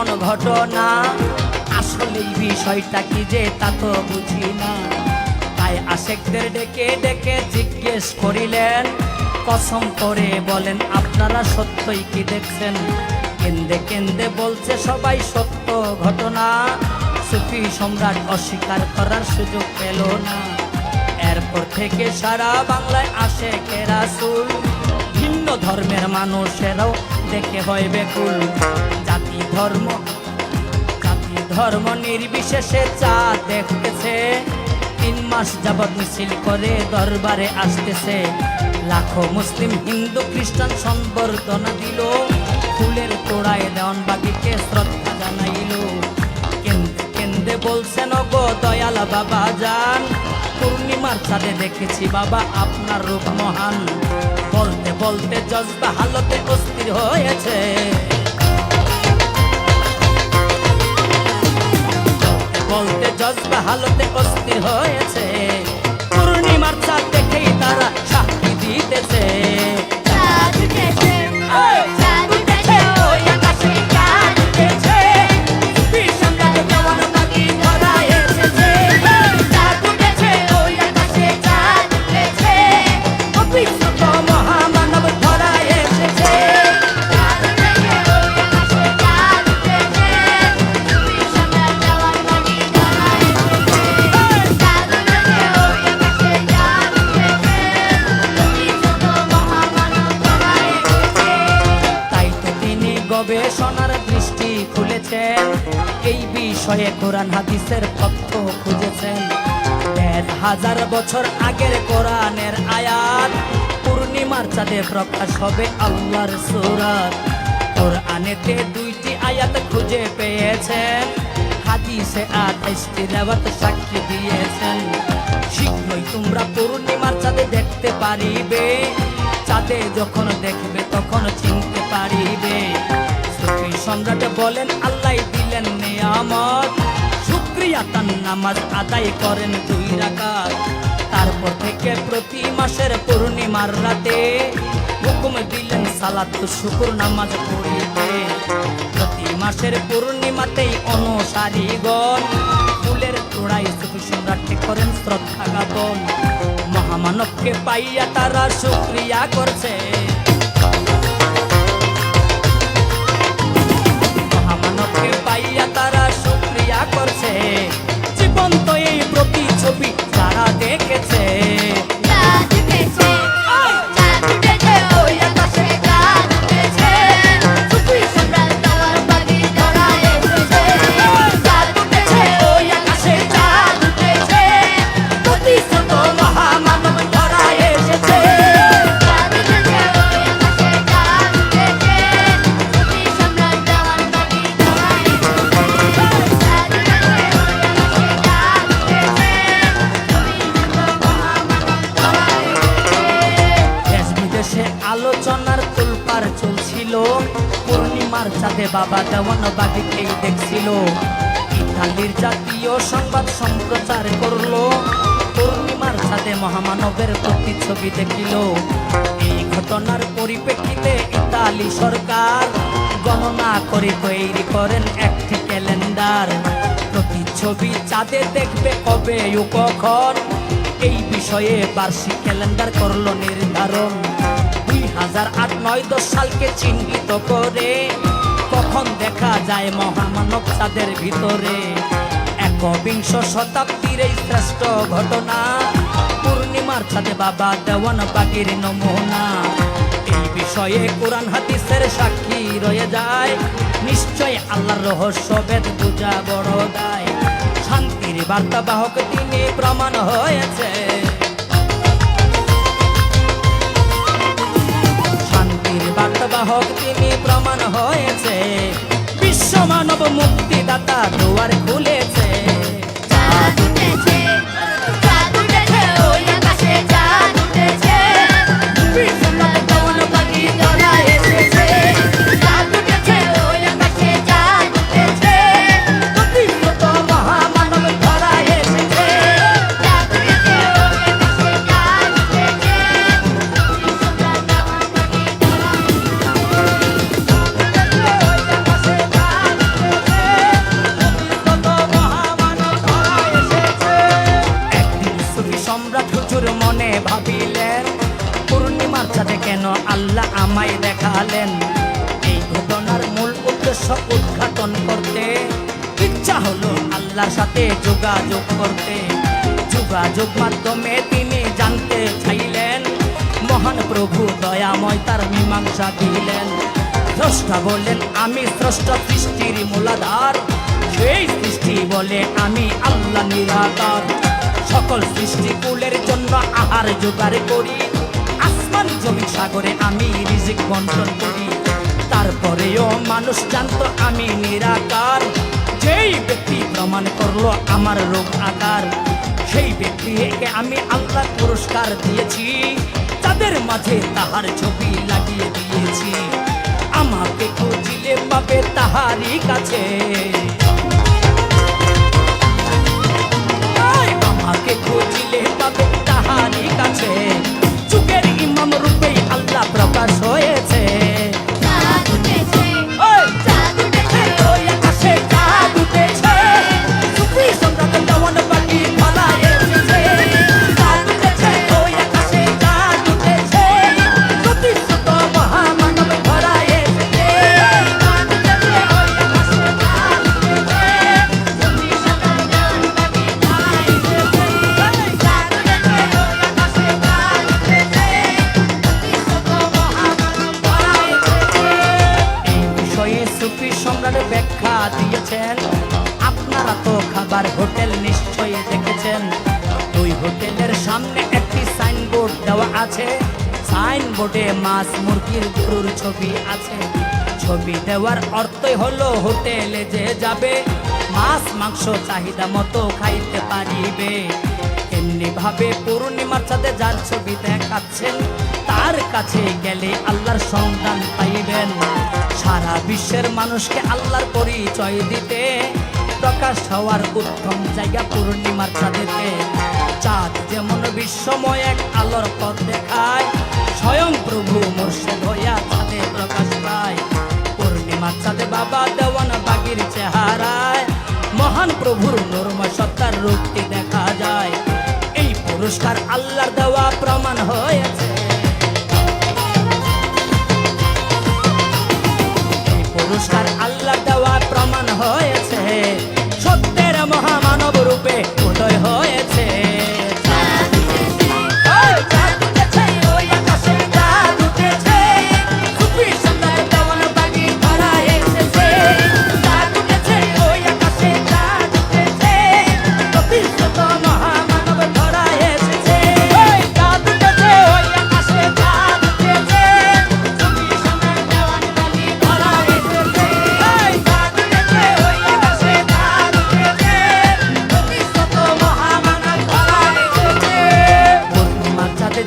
এমন ঘটনা, আসলে বিষয়টা কি যে তা তো বুঝি না। তাই আশেকদের ডেকে ডেকে জিজ্ঞেস করিলেন, কসম করে বলেন আপনারা সত্যই কি দেখছেন? কেন্দে কেন্দে বলছে সবাই সত্য ঘটনা। সুফি সম্রাট অস্বীকার করার সুযোগ পেল না। এরপর থেকে সারা বাংলায় আশেকে রাসূল, ভিন্ন ধর্মের মানুষেরাও দেখে হয় বেকুল। জাতি ধর্ম নির্বিশেষে চা দেখতেছে, 3 মাস যাবৎ মিছিল করে দরবারে আসতেছে। লাখো মুসলিম হিন্দু খ্রিস্টান সংবর্ধনা দিল, ফুলের তোড়ায় দেওয়ানবাগিকে শ্রদ্ধা জানাইল। কেন্দে কেন্দে বলছেন গো দয়াল বাবা যান, পূর্ণিমার চাঁদে দেখেছি বাবা আপনার রূপ মহান। বলতে বলতে জজবা হালতে অস্থির হয়েছে, বলতে জজবা হালতে অস্থির হয়েছে। পূর্ণিমার চাঁদ দেখেই তারা সাক্ষী দিতেছে। গবেষণার দৃষ্টি খুলেছেন, এই বিষয়ে কোরআন হাদিসের তথ্য খুঁজেছেন। 1000 বছর আগের কোরআনের আয়াত, পূর্ণিমার চাঁদে প্রকাশ হবে আল্লাহর সূরত। কোরআনেতে 2টি আয়াত খুঁজে পেয়েছেন, হাদিসে 28টি রিওয়ায়াত সাক্ষী দিয়েছেন। শীঘ্রই তোমরা পূর্ণিমার চাঁদে দেখতে পারিবে, চাঁদে যখন দেখবে তখন চিনতে পারিবে। সুফি সম্রাট বলেন আল্লাহ দিলেন নিয়ামত, শুকরিয়া তার নামাজ আদায় করেন 2 রাকাত। তারপর থেকে প্রতি মাসের পূর্ণিমার রাতে হুকুম দিলেন সালাত শুকর নামাজ পড়িতে। প্রতি মাসের পূর্ণিমাতেই অনুসারীগণ ফুলের তোড়ায় সুফি সম্রাটকে করেন শ্রদ্ধা জ্ঞাপন। মহামানবকে পাইয়া তারা শুকরিয়া করছে, মহামানবকে পাইয়া তারা শুকরিয়া করছে। জীবন্ত এই প্রতিছবি তারা দেখেছে। আলোচনার তোলপাড় চলছিল, পূর্ণিমার চাঁদে বাবা দেওয়ানবাগিকেই দেখছিল। ইতালির জাতীয় সংবাদ সম্প্রচার করলো, পূর্ণিমার চাঁদে মহামানবের প্রতিচ্ছবি দেখিল। এই ঘটনার পরিপ্রেক্ষিতে ইতালি সরকার গণনা করে তৈরি করেন একটি ক্যালেন্ডার। প্রতিচ্ছবি চাঁদে দেখবে কবে ও কখন, এই বিষয়ে বার্ষিক ক্যালেন্ডার করলো নির্ধারণ। 2008-9-10 সালকে চিহ্নিত করে কখন দেখা যায় মহামানব চাঁদের ভিতরে। 21 শতাব্দীর এই শ্রেষ্ঠ ঘটনা, পূর্ণিমার চাঁদে বাবা দেওয়ানবাগির নমুনা। এই বিষয়ে কোরআন হাদিসের সাক্ষী রয়ে যায়, নিশ্চয় আল্লাহর রহস্য বেদ বুঝা বড় দায়। শান্তির বার্তাবাহক তিনি প্রমাণ হয়েছে, শান্তির বার্তাবাহক তিনি প্রমাণ হয়েছে। বিশ্ব মানব মুক্তিদাতা দুয়ার খুলেছে। কেন আল্লাহ আমায় দেখালেন? এই ঘটনার মূল উদ্দেশ্য উদ্ঘাটন করতে, ইচ্ছা হলো আল্লাহর সাথে যোগাযোগ করতে। যোগাযোগ মাধ্যমে তিনি জানতে চাইলেন, মহান প্রভু দয়াময় তার মীমাংসা দিলেন। স্রষ্টা বলেন আমি স্রষ্টা সৃষ্টির মূলাধার, সেই সৃষ্টি বলে আমি আল্লাহ নিরাকার। সকল সৃষ্টিকুলের জন্য আহার জোগাড় করি, আসমান জমি সাগরে আমি রিজিক বন্টন করি। তারপরেও মানুষ জানতো আমি নিরাকার। যেই ব্যক্তি প্রমাণ করলো আমার রূপ আকার, সেই ব্যক্তিকে আমি আল্লাহ পুরস্কার দিয়েছি। তাদের মাঝে তাহার ছবি লাগিয়ে দিয়েছি। আমাকে খুঁজিলে পাবে তাহারই কাছে, আমাকে খুঁজিলে পাবে তাহারই কাছে। যুগের ইমাম রূপে আল্লাহ প্রকাশ হয়েছে। ব্যাখ্যা দিয়েছেন। আপনারা তো খাবার হোটেল নিশ্চয়ই দেখেছেন। ওই হোটেলের সামনে একটি সাইনবোর্ড দেওয়া আছে। সাইনবোর্ডে মাছ মুরগির গরুর ছবি আছে। ছবি দেওয়ার অর্থই হলো হোটেলে যে যাবে মাছ মাংস চাহিদা মতো খাইতে পারিবে। এমনি ভাবে পূর্ণিমার চাঁদে যার ছবি দেখাচ্ছেন, তার কাছে গেলে আল্লাহর সন্ধান পাইবেন। সারা বিশ্বের মানুষকে আল্লাহর পরিচয় দিতে প্রকাশ হওয়ার উত্তম জায়গা পূর্ণিমার চাঁদেতে। চাঁদ যেমন বিশ্বময় এক আলোর পথ দেখায়, স্বয়ং প্রভু মুর্শিদ হইয়া চাঁদে প্রকাশ পায়। পূর্ণিমার চাঁদে বাবা দেওয়ান বাগির চেহারায় মহান প্রভুর নূরময় সত্তার রূপটি দেখা যায়। এই পুরস্কার আল্লাহর দেওয়া প্রমাণ হয়েছে। পুরস্কার আল্লাহ দেওয়া প্রমাণ হয়েছে। সত্যের মহামানব রূপে উদয় হয়েছে।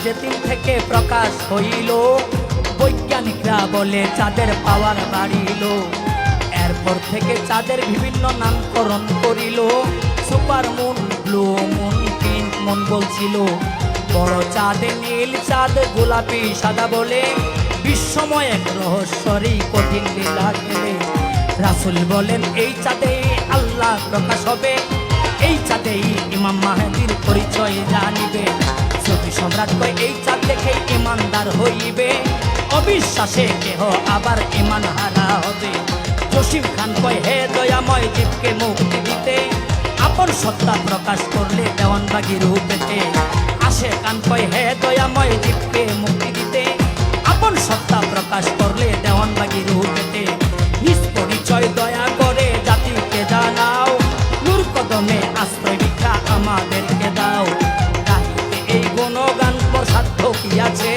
যেদিন থেকে প্রকাশ হইল, বৈজ্ঞানিকরা বলে চাঁদের পাওয়ার বাড়িল। এরপর থেকে চাঁদের বিভিন্ন নামকরণ করিল। Super moon, blue moon, pink moon বলছিল। বড় চাঁদে নীল চাঁদ, গোলাপি সাদা বলে বিশ্বময় এক রহস্যরই কঠিন লীলা খেলে। রাসূল বলেন এই চাঁদে আল্লাহ প্রকাশ হবে, এই চাঁদেই ইমাম মাহদীর পরিচয় জানিবে। সফি সম্রাট কয় এই চাঁদ দেখে ইমানদার হইবে, অবিশ্বাসে কেহ আবার ইমান হারা হবে। জসিম খান কয় হে দয়াময় জীবকে মুক্তি দিতে, আপন সত্তা প্রকাশ করলে দেওয়ানবাগি রূপেতে। আসে কান কয় হে দয়াময় জীবকে মুক্তি দিতে, আপন সত্তা প্রকাশ করলে দেওয়ানবাগি রূপেতে। নিজ পরিচয় দয়া করে জাতিকে জানাও, নূর কদমে আশ্রয় ভিক্ষা আমাদেরকে দাও। এই গুণগান মোর সাধ্য কি আছে,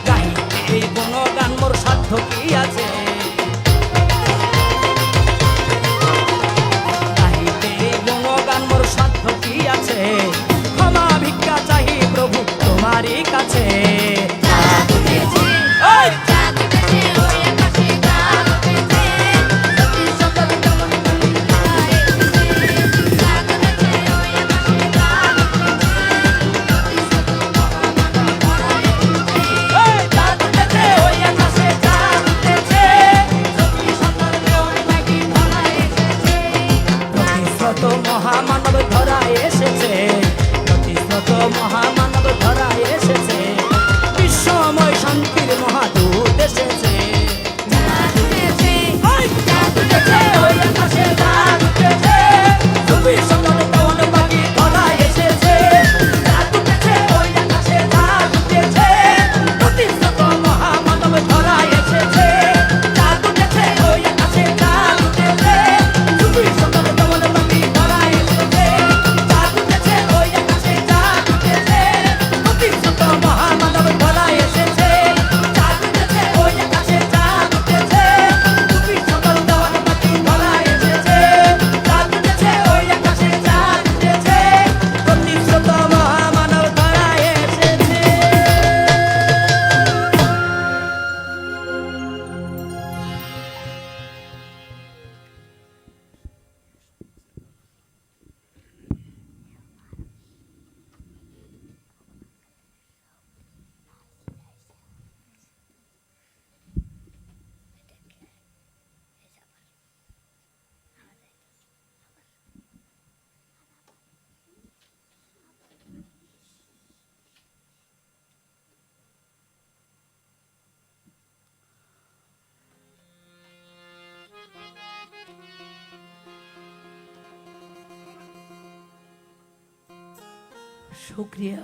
গাইতে এই গুণগান মোর সাধ্য কি আছে। গাইতে এই গুণগান মোর সাধ্য কি আছে। ক্ষমা ভিক্ষা চাহি প্রভু তোমারই কাছে। শুক্রিয়া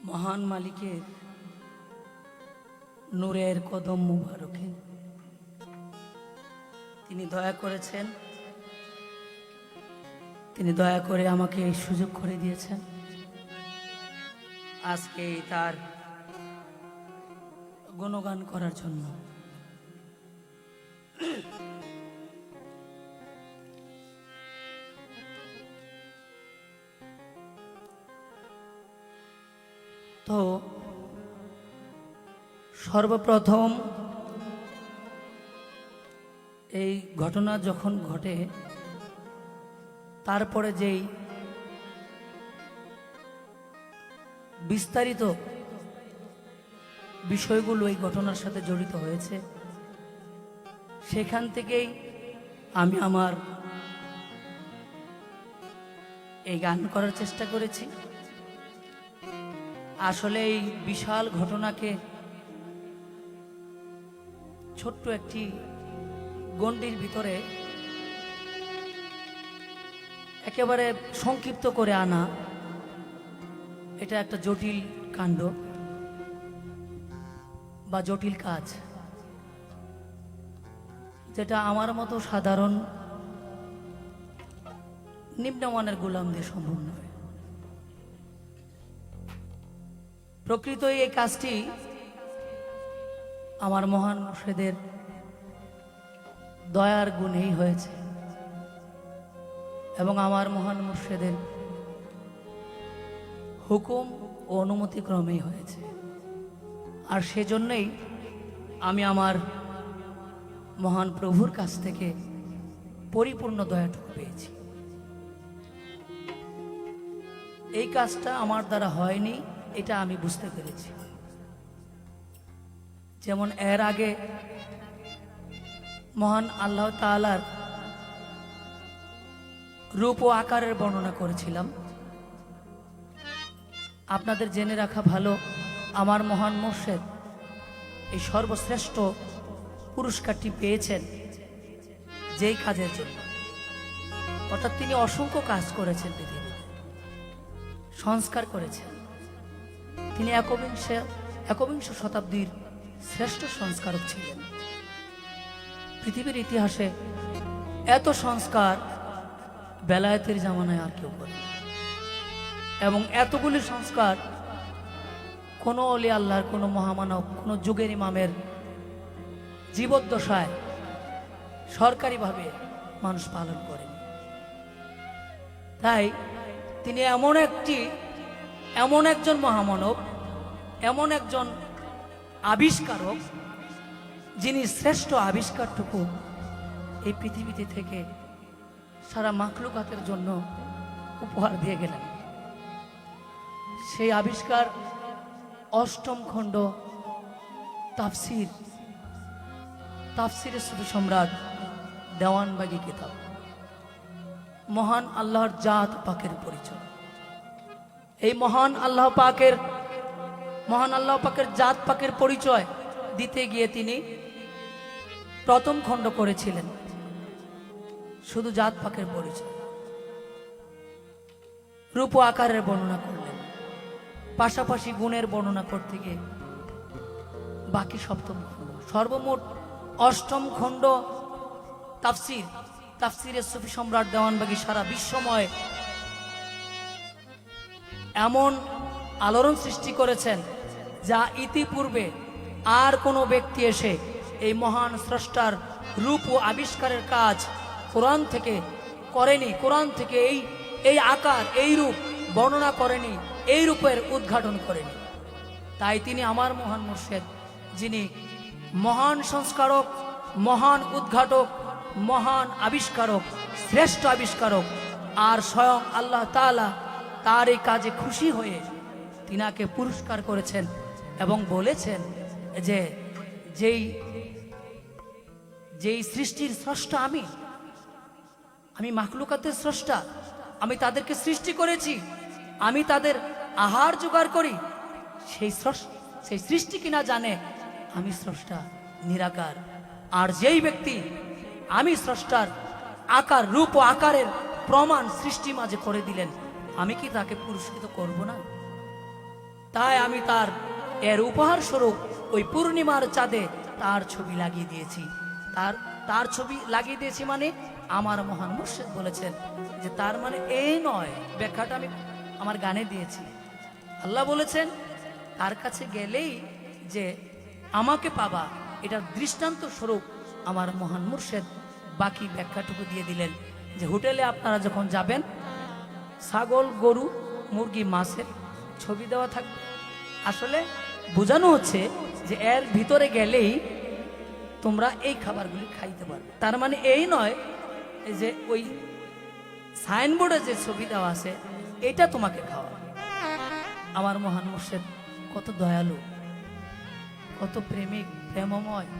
মহান মালিকের নূরের কদম মুবারকে। তিনি দয়া করেছেন, তিনি দয়া করে আমাকে এই সুযোগ করে দিয়েছেন আজকে তার গুণগান করার জন্য। তো সর্বপ্রথম এই ঘটনা যখন ঘটে তারপরে যেই বিস্তারিত বিষয়গুলো এই ঘটনার সাথে জড়িত হয়েছে, সেখান থেকেই আমি আমার এই গান করার চেষ্টা করেছি। আসলে এই বিশাল ঘটনাকে ছোট্ট একটি গণ্ডির ভিতরে একেবারে সংক্ষিপ্ত করে আনা, এটা একটা জটিল কাণ্ড বা জটিল কাজ, যেটা আমার মতো সাধারণ নিম্নমানের গোলাম দিয়ে সম্ভব নয়। প্রকৃত এই কাজটি আমার মহান মুর্শিদের দয়ার গুণেই হয়েছে এবং আমার মহান মুর্শিদের হুকুম ও অনুমতি ক্রমেই হয়েছে। আর সেজন্যই আমি আমার মহান প্রভুর কাছ থেকে পরিপূর্ণ দয়াটুকু পেয়েছি। এই কাজটা আমার দ্বারা হয়নি, এটা আমি বুঝতে পেরেছি। যেমন এর আগে মহান আল্লাহ তাআলার রূপ ও আকারের বর্ণনা করেছিলাম। আপনাদের জেনে রাখা ভালো, আমার মহান মুর্শিদ এই সর্বশ্রেষ্ঠ পুরস্কারটি পেয়েছেন যেই কাজের জন্য, অর্থাৎ তিনি অসংখ্য কাজ করেছেন, পৃথিবীতে সংস্কার করেছেন। তিনি একবিংশ শতাব্দীর শ্রেষ্ঠ সংস্কারক ছিলেন। পৃথিবীর ইতিহাসে এত সংস্কার বেলায়েতের জামানায় আর কেউ করে, এবং এতগুলি সংস্কার কোনো অলি আল্লাহর, কোনো মহামানব, কোনো যুগের ইমামের জীবদ্দশায় সরকারিভাবে মানুষ পালন করেনি। তাই তিনি এমন একজন মহামানব, এমন একজন আবিষ্কারক, যিনি শ্রেষ্ঠ আবিষ্কারটুকু এই পৃথিবীতে থেকে সারা মাখলুকাতের জন্য উপহার দিয়ে গেলেন। সেই আবিষ্কার অষ্টম খণ্ড তাফসিরে সুফি সম্রাট দেওয়ানবাগী কিতাব। মহান আল্লাহর জাত পাকের পরিচয়। এই মহান আল্লাহ পাকের জাত পাকের পরিচয় দিতে গিয়ে তিনি প্রথম খণ্ড করেছিলেন শুধু জাত পাকের পরিচয়, রূপ ও আকারের বর্ণনা করলেন, পাশাপাশি গুণের বর্ণনা করতে গিয়ে বাকি সপ্তম খণ্ড, সর্বমোট অষ্টম খণ্ড তাফসিরে সুফি সম্রাট দেওয়ানবাগী সারা বিশ্বময় এমন আলোড়ন সৃষ্টি করেছেন যা ইতিপূর্বে আর কোনো ব্যক্তি এসে এই মহান স্রষ্টার রূপ ও আবিষ্কারের কাজ কোরআন থেকে করেনি, কোরআন থেকে এই আকার, এই রূপ বর্ণনা করেনি, এই রূপের উদ্ঘাটন করেনি। তাই তিনি আমার মহান মুর্শিদ, যিনি মহান সংস্কারক, মহান উদ্ঘাটক, মহান আবিষ্কারক, শ্রেষ্ঠ আবিষ্কারক, আর স্বয়ং আল্লাহ তাআলা তার এই কাজে খুশি হয়ে তিনাকে পুরস্কার করেছেন এবং বলেছেন যে যেই সৃষ্টির স্রষ্টা আমি মাখলুকাতের স্রষ্টা, আমি তাদেরকে সৃষ্টি করেছি, আমি তাদের আহার জোগাড় করি, সেই সৃষ্টি কিনা জানে আমি স্রষ্টা নিরাকার। আর যেই ব্যক্তি আমি স্রষ্টার আকার, রূপ ও আকারের প্রমাণ সৃষ্টি মাঝে করে দিলেন, আমি কি তাকে পুরস্কৃত করব না? তাই আমি তার এর উপহার স্বরূপ ওই পূর্ণিমার চাঁদে তার ছবি লাগিয়ে দিয়েছি। তার ছবি লাগিয়ে দিয়েছি মানে আমার মহান মুর্শিদ বলেছেন যে তার মানে এই নয়, ব্যাখ্যাটা আমি আমার গানে দিয়েছি। আল্লাহ বলেছেন তার কাছে গেলেই যে আমাকে পাবা, এটার দৃষ্টান্ত স্বরূপ আমার মহান মুর্শিদ বাকি ব্যাখ্যাটুকু দিয়ে দিলেন যে হোটেলে আপনারা যখন যাবেন ছাগল, গরু, মুরগি, মাছের ছবি দেওয়া থাকবে। আসলে বোঝানো হচ্ছে যে এর ভিতরে গেলেই তোমরা এই খাবারগুলি খাইতে পারবে। তার মানে এই নয় যে ওই সাইনবোর্ডে যে ছবি দেওয়া আছে এটা তোমাকে খাওয়া। আমার মহান মুর্শিদ কত দয়ালু, কত প্রেমিক, প্রেমময়,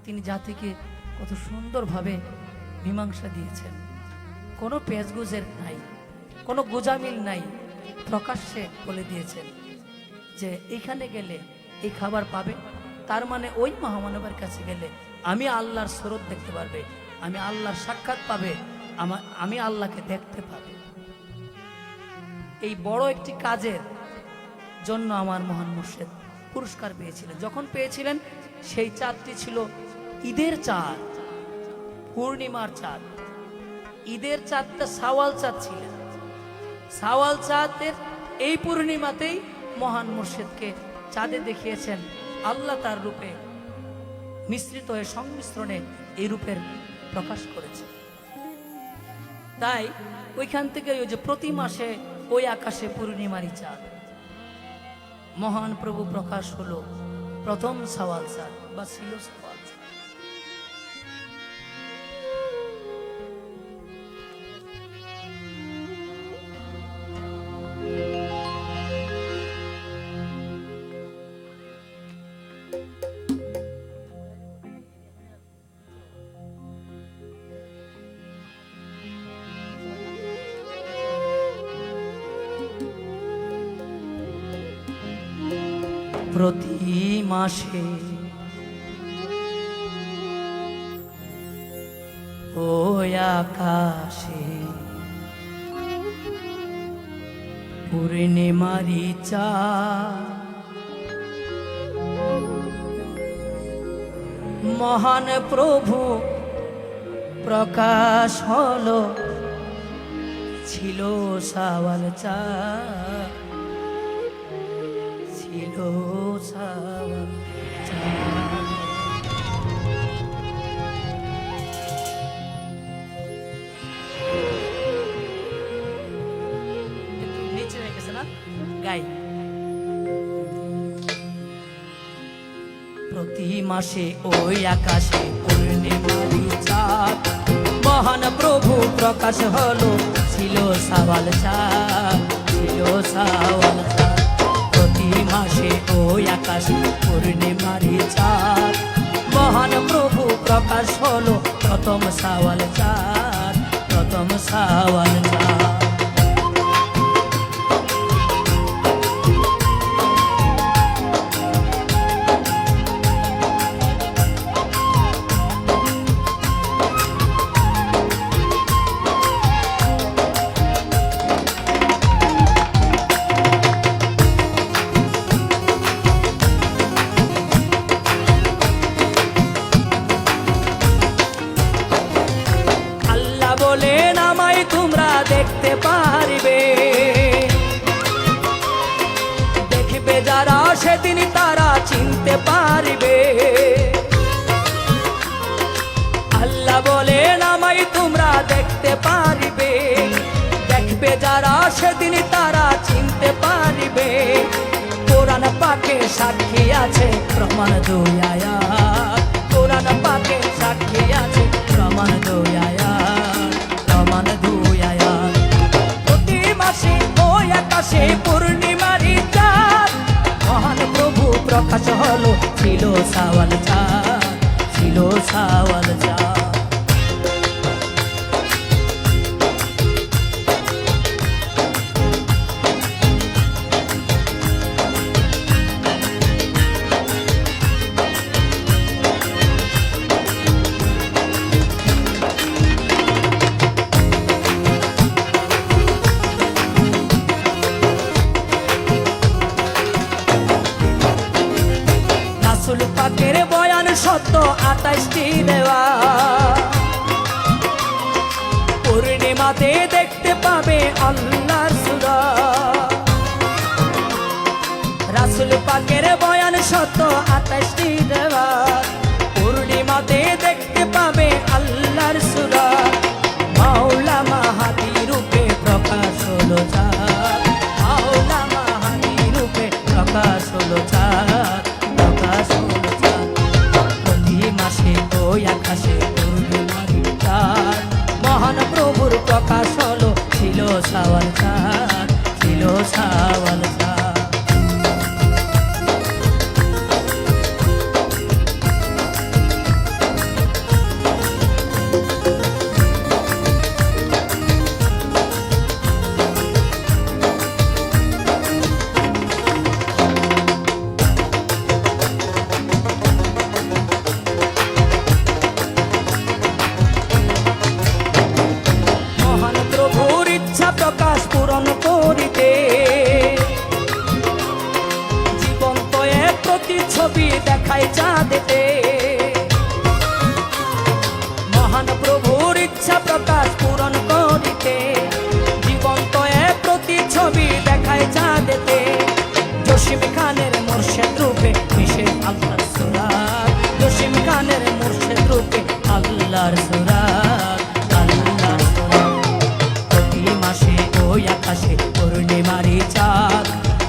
তিনি জাতিকে কত সুন্দরভাবে মীমাংসা দিয়েছেন। কোনো পেঁচগুজের নাই, কোনো গোজামিল নাই, প্রকাশ্যে বলে দিয়েছেন যে এইখানে গেলে এই খাবার পাবে। তার মানে ওই মহামানবের কাছে গেলে আমি আল্লাহর স্বরূপ দেখতে পারবে, আমি আল্লাহর সাক্ষাৎ পাবে, আমি আল্লাহকে দেখতে পাবে। এই বড় একটি কাজের জন্য আমার মহান মুর্শিদ পুরস্কার পেয়েছিলেন। যখন পেয়েছিলেন সেই চাঁদটি ছিল ঈদের চাঁদ, পূর্ণিমার চাঁদ। ঈদের চাঁদটা শাওয়াল চাঁদ ছিলেন। শাওয়াল চাঁদের এই পূর্ণিমাতেই মহান মুর্শিদকে চাঁদে দেখিয়েছেন আল্লাহ, তার রূপে মিশ্রিত হয়ে সংমিশ্রণে এই রূপের প্রকাশ করেছে। তাই ওইখান থেকে ওই যে প্রতি মাসে ওই আকাশে পূর্ণিমারি চাঁদ, মহান প্রভু প্রকাশ হলো প্রথম শাওয়াল চাঁদ বা ছিল শাওয়াল চাঁদ। প্রতি মাসে ওই আকাশে পূর্ণিমারি চাঁদ, মহান প্রভু প্রকাশ হলো ছিল শাওয়াল চাঁদ, ছিল শাওয়াল চাঁদ। নিচে হয়ে গেছে না গাই। প্রতি মাসে ওই আকাশে পূর্ণিমারি চাঁদ, মহান প্রভু প্রকাশ হলো ছিল শাওয়াল চাঁদ, ছিল শাওয়াল চাঁদ। প্রতি মাসে ওই আকাশে পূর্ণিমারি চাঁদ, মহান প্রভু প্রকাশ হলো প্রথম শাওয়াল চাঁদ, প্রথম শাওয়াল চাঁদ। দেখতে পারবে, দেখবে যারা সেদিন তারা চিনতে পারবে। আল্লাহ বলেন আমায় তোমরা দেখতে পারবে, দেখবে যারা সেদিন তারা চিনতে পারবে। কোরআন পাকে সাক্ষী আছে প্রমাণ দুই আয়াত, কোরআন পাকে সাক্ষী আছে প্রমাণ দুই আয়াত, প্রমাণ দুই আয়াত। প্রতি মাসে ওই আকাশে পূর্ণিমারি চাঁদ, মহান প্রভু প্রকাশ হলো ছিল শাওয়াল চাঁদ, ছিল শাওয়াল চাঁদ। রাসূল পাকের বয়ান সত্য 28টি দেওয়া, পূর্ণিমাতে দেখতে পাবে আল্লাহর সূরত। রাসূল পাকের বয়ান সত্য 28টি দেওয়া, পূর্ণিমাতে দেখতে পাবে আল্লাহর সূরত। মাওলা মাহাদি রূপে প্রকাশ হলো চাঁদ, মাওলা মাহাদি রূপে প্রকাশ হলো চাঁদ, প্রকাশ হলো চাঁদ। প্রতি মাসে ওই আকাশে পূর্ণিমার চাঁদ, মহান প্রভুর প্রকাশ হলো, ছিল সাওয়াল চাঁদ, ছিল সাওয়াল চাঁদ। প্রকাশ পূরণ করিতে জীবন্ত এক প্রতিচ্ছবি দেখায় চাঁদেতে। মহান প্রভুর ইচ্ছা প্রকাশ পূরণ করিতে জীবন্ত এক প্রতিচ্ছবি দেখায় চাঁদেতে। জসিম খানের মুর্শিদ রূপে মিশে আল্লাহর সূরত, জসিম খানের মুর্শিদ রূপে আল্লাহর সূরত, আল্লাহর সূরত। প্রতি মাসে ওই আকাশে পূর্ণিমারি চাঁদ,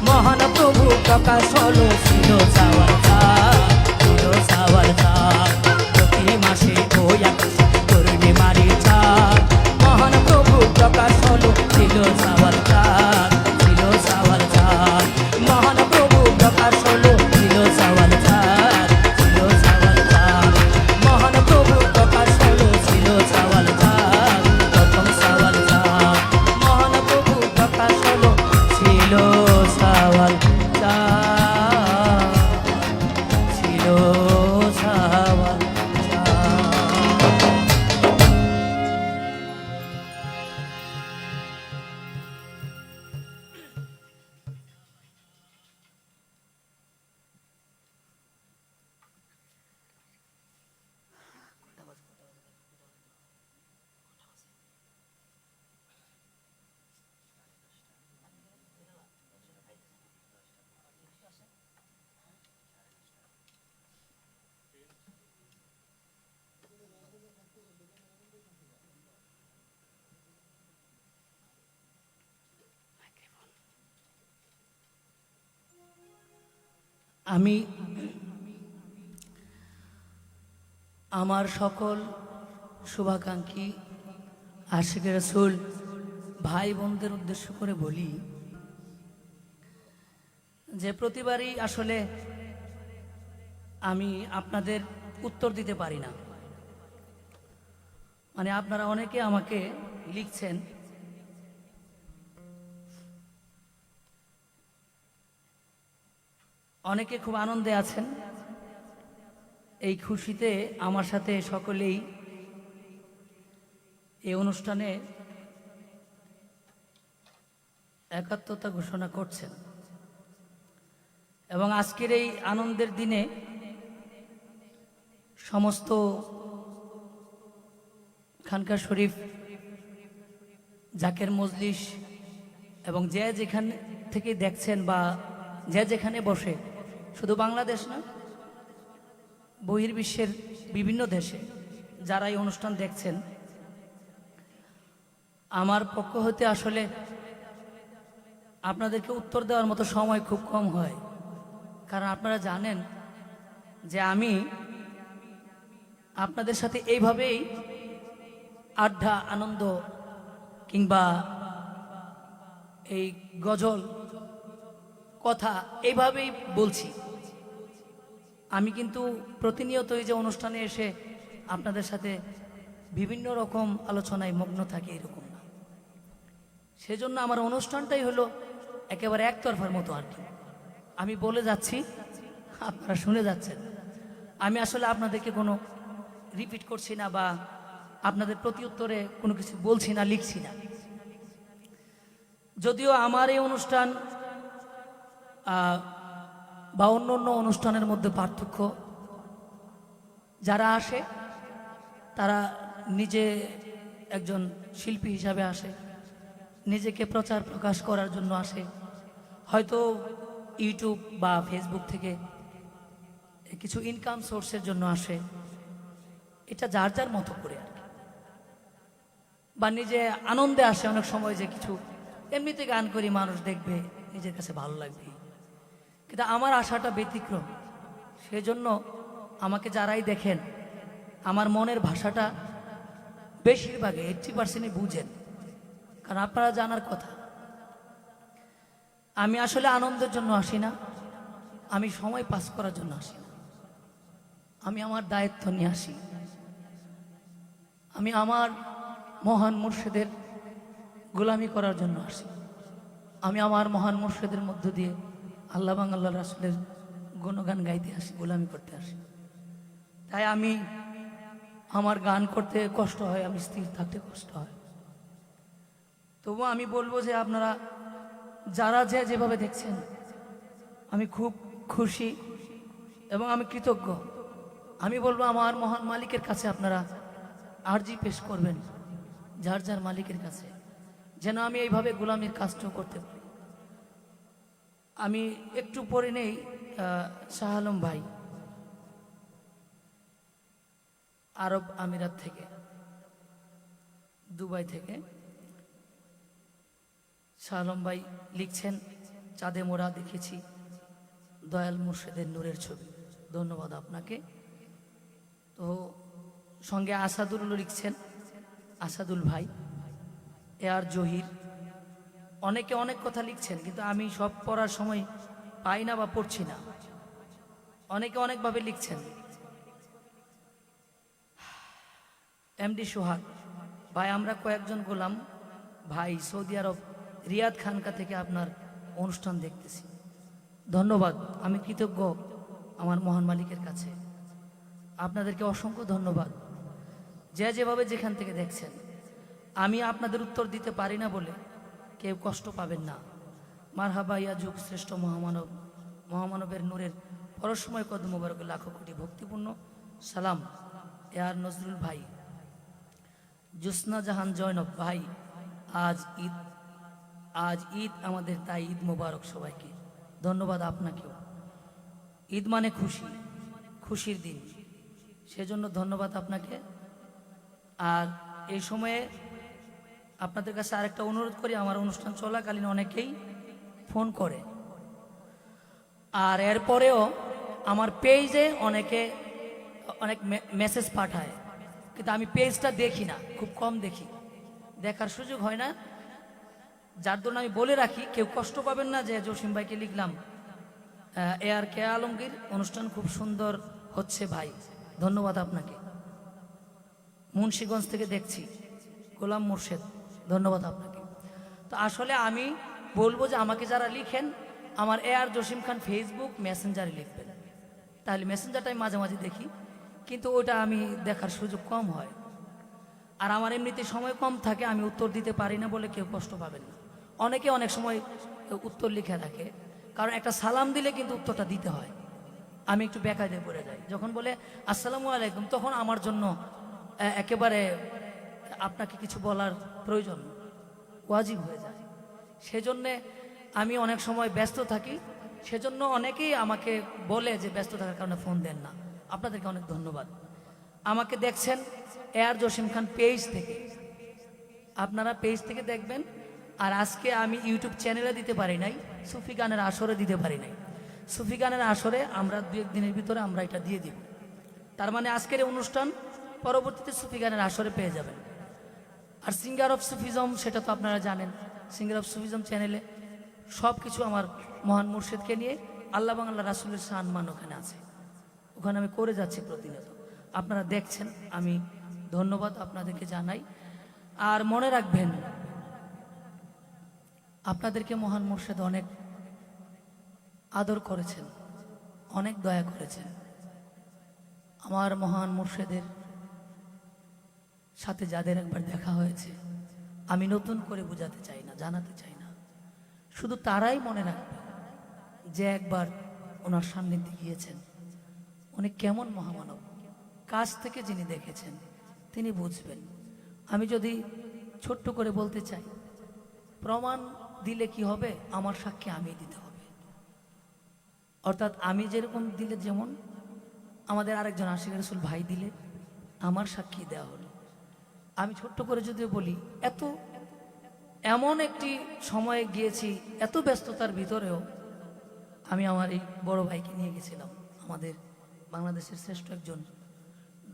মহান প্রভু প্রকাশ হলো, ছিল সাওয়াল চাঁদ, ছিল সাওয়াল চাঁদ। প্রতি মাসে ওই আকাশে পূর্ণিমারি চাঁদ, মহান প্রভু প্রকাশ হলো, ছিল সাওয়াল চাঁদ, ছিল সাওয়াল চাঁদ। মহান প্রভু প্রকাশ হলো, ছিল সাওয়াল চাঁদ, ছিল সাওয়াল চাঁদ। মহান প্রভু প্রকাশ হলো, ছিল সাওয়াল চাঁদ, প্রথম সাওয়াল চাঁদ। মহান প্রভু প্রকাশ হলো, ছিল সাওয়াল চাঁদ, ছিল সাওয়াল চাঁদ। আমি আমার সকল শুভাকাঙ্ক্ষী আশিকে রাসূল ভাই বোনদের উদ্দেশ্য করে বলি যে প্রতিবারই আসলে আমি আপনাদের উত্তর দিতে পারি না। মানে আপনারা অনেকে আমাকে লিখছেন, অনেকে খুব আনন্দে আছেন। এই খুশিতে আমার সাথে সকলেই এই অনুষ্ঠানে একাত্মতা ঘোষণা করছেন এবং আজকের এই আনন্দের দিনে সমস্ত খানকা শরীফ জাকের মজলিস এবং যে যেখান থেকে দেখছেন বা যে যেখানে বসে, শুধু বাংলাদেশ না, বহির্বিশ্বের বিভিন্ন দেশে যারা এই অনুষ্ঠান দেখছেন, আমার পক্ষ হতে আসলে আপনাদেরকে উত্তর দেওয়ার মতো সময় খুব কম হয়। কারণ আপনারা জানেন যে আমি আপনাদের সাথে এইভাবেই আড্ডা, আনন্দ কিংবা এই গজল কথা এইভাবেই বলছি। আমি কিন্তু প্রতিনিয়ত এই যে অনুষ্ঠানে এসে আপনাদের সাথে বিভিন্ন রকম আলোচনায় মগ্ন থাকি, এরকম না। সেজন্য আমার অনুষ্ঠানটাই হলো একেবারে একতরফার মতো আর কি। আমি বলে যাচ্ছি, আপনারা শুনে যাচ্ছেন। আমি আসলে আপনাদেরকে কোনো রিপিট করছি না বা আপনাদের প্রতি উত্তরে কোনো কিছু বলছি না, লিখছি না। যদিও আমার এই অনুষ্ঠান বা অন্য অন্য অনুষ্ঠানের মধ্যে পার্থক্য, যারা আসে তারা নিজে একজন শিল্পী হিসাবে আসে, নিজেকে প্রচার প্রকাশ করার জন্য আসে, হয়তো ইউটিউব বা ফেসবুক থেকে কিছু ইনকাম সোর্সের জন্য আসে, এটা যার যার মতো করে আর কি। বা নিজে আনন্দে আসে অনেক সময়, যে কিছু এমনিতে গান করি মানুষ দেখবে, নিজের কাছে ভালো লাগবে। কিন্তু আমার আশাটা ব্যতিক্রম, সেজন্য আমাকে যারাই দেখেন আমার মনের ভাষাটা বেশিরভাগে 80% বুঝেন। কারণ আপনারা জানার কথা, আমি আসলে আনন্দের জন্য আসি না, আমি সময় পাস করার জন্য আসি না, আমি আমার দায়িত্ব নিয়ে আসি। আমি আমার মহান মুর্শিদের গোলামি করার জন্য আসি। আমি আমার মহান মুর্শিদের মধ্য দিয়ে আল্লাহ বাংলা রাসূলের গুণগান গাইতে আসি, গোলামি করতে আসি। তাই আমি আমার গান করতে কষ্ট হয়, আমি স্থির থাকতে কষ্ট হয়। তবু আমি বলবো যে আপনারা যারা যেভাবে দেখছেন, আমি খুব খুশি এবং আমি কৃতজ্ঞ। আমি বলবো আমার মহান মালিকের কাছে আপনারা আরজি পেশ করবেন, যার যার মালিকের কাছে, যেন আমি এইভাবে গোলামির কাজটা করতে পারি। আমি একটু পরে নেই শাহ আলম ভাই আরব আমিরাত থেকে, দুবাই থেকে শাহ আলম ভাই লিখছেন, চাঁদে মোড়া দেখেছি দয়াল মুর্শিদের নূরের ছবি। ধন্যবাদ আপনাকে। তো সঙ্গে আসাদুল লিখছেন, আসাদুল ভাই, এ আর জহির, অনেকে অনেক কথা লিখছেন, কিন্তু আমি সব পড়ার সময় পাই না বা পড়ছি না। অনেকে অনেকভাবে লিখছেন। এমডি সোহাগ ভাই, আমরা কয়েকজন গোলাম ভাই সৌদি আরব রিয়াদ খানকা থেকে আপনার অনুষ্ঠান দেখতেছি। ধন্যবাদ, আমি কৃতজ্ঞ আমার মহান মালিকের কাছে। আপনাদেরকে অসংখ্য ধন্যবাদ, যেভাবে যেখান থেকে দেখছেন। আমি আপনাদের উত্তর দিতে পারি না বলে কেউ কষ্ট পাবেন না। মারহাবা ইয়া যুগ শ্রেষ্ঠ মহামানব, মহামানবের নূরের পরসময় কদম মোবারক লাখো কোটি ভক্তিপূর্ণ সালাম। এয়ার নজরুল ভাই, জোসনা জাহান জয়নব ভাই, আজ ঈদ আমাদের, তাই ঈদ মোবারক সবাইকে। ধন্যবাদ আপনাকেও। ঈদ মানে খুশি, খুশির দিন, সেজন্য ধন্যবাদ আপনাকে। আর এই সময়ে আপনাদের কাছে আরেকটা অনুরোধ করি, আমার অনুষ্ঠান চলাকালীন অনেকেই ফোন করে, আর এরপরেও আমার পেজে অনেক মেসেজ পাঠায়, কিন্তু আমি পেজটা দেখি না, খুব কম দেখি, দেখার সুযোগ হয় না। যার জন্য আমি বলে রাখি, কেউ কষ্ট পাবেন না যে জসিম ভাইকে লিখলাম, এ আর কে আলমগীর অনুষ্ঠান খুব সুন্দর হচ্ছে ভাই, ধন্যবাদ আপনাকে। মুন্সিগঞ্জ থেকে দেখছি গোলাম মুর্শেদ, ধন্যবাদ আপনাকে। তো আসলে আমি বলবো যে আমাকে যারা লিখেন, আমার এ আর জসিম খান ফেসবুক মেসেঞ্জারে লিখবেন, তাহলে মেসেঞ্জারটা আমি মাঝে মাঝে দেখি, কিন্তু ওটা আমি দেখার সুযোগ কম হয়। আর আমার এমনিতে সময় কম থাকে, আমি উত্তর দিতে পারি না বলে কেউ কষ্ট পাবেন না। অনেকে অনেক সময় উত্তর লিখে রাখে, কারণ একটা সালাম দিলে কিন্তু উত্তরটা দিতে হয়। আমি একটু বেকায়দায় পড়ে যাই, যখন বলে আসসালামু আলাইকুম, তখন আমার জন্য একেবারে আপনাকে কিছু বলার প্রয়োজন, ওয়াজিব হয়ে যায়। সেজন্যে আমি অনেক সময় ব্যস্ত থাকি, সেজন্য অনেকেই আমাকে বলে যে ব্যস্ত থাকার কারণে ফোন দেন না। আপনাদেরকে অনেক ধন্যবাদ। আমাকে দেখছেন এ আর জসিম খান পেজ থেকে, আপনারা পেজ থেকে দেখবেন। আর আজকে আমি ইউটিউব চ্যানেলে দিতে পারি নাই, সুফি গানের আসরে দিতে পারি নাই। সুফি গানের আসরে আমরা 2-1 দিনের ভিতরে আমরা এটা দিয়ে দিব। তার মানে আজকের অনুষ্ঠান পরবর্তীতে সুফি গানের আসরে পেয়ে যাবেন। আর সিঙ্গার অফ সুফিজম, সেটা তো আপনারা জানেন, সিঙ্গার অফ সুফিজম চ্যানেলে সব কিছু আমার মহান মুর্শিদকে নিয়ে আল্লাহ বাংলা রাসূলের সম্মান ওখানে আছে, ওখানে আমি করে যাচ্ছি প্রতিনিয়ত। আপনারা দেখছেন, আমি ধন্যবাদ আপনাদেরকে জানাই। আর মনে রাখবেন, আপনাদেরকে মহান মুর্শিদ অনেক আদর করেছেন, অনেক দয়া করেছেন। আমার মহান মুর্শিদের সাথে যাদের একবার দেখা হয়েছে, আমি নতুন করে বোঝাতে চাই না, জানাতে চাই না, শুধু তারাই মনে রাখবে যে একবার ওনার সান্নিধ্যে গিয়েছেন, উনি কেমন মহামানব, কাছ থেকে যিনি দেখেছেন তিনি বুঝবেন। আমি যদি ছোট্ট করে বলতে চাই, প্রমাণ দিলে কি হবে, আমার সাক্ষী আমি দিতে হবে। অর্থাৎ আমি যেরকম দিলে, যেমন আমাদের আরেকজন আশিক রাসূল ভাই দিলে আমার সাক্ষী দেওয়া হলো। আমি ছোট্ট করে যদি বলি, এমন একটি সময়ে গিয়েছি, এত ব্যস্ততার ভিতরেও আমি আমার এই বড় ভাইকে নিয়ে গেছিলাম। আমাদের বাংলাদেশের শ্রেষ্ঠ একজন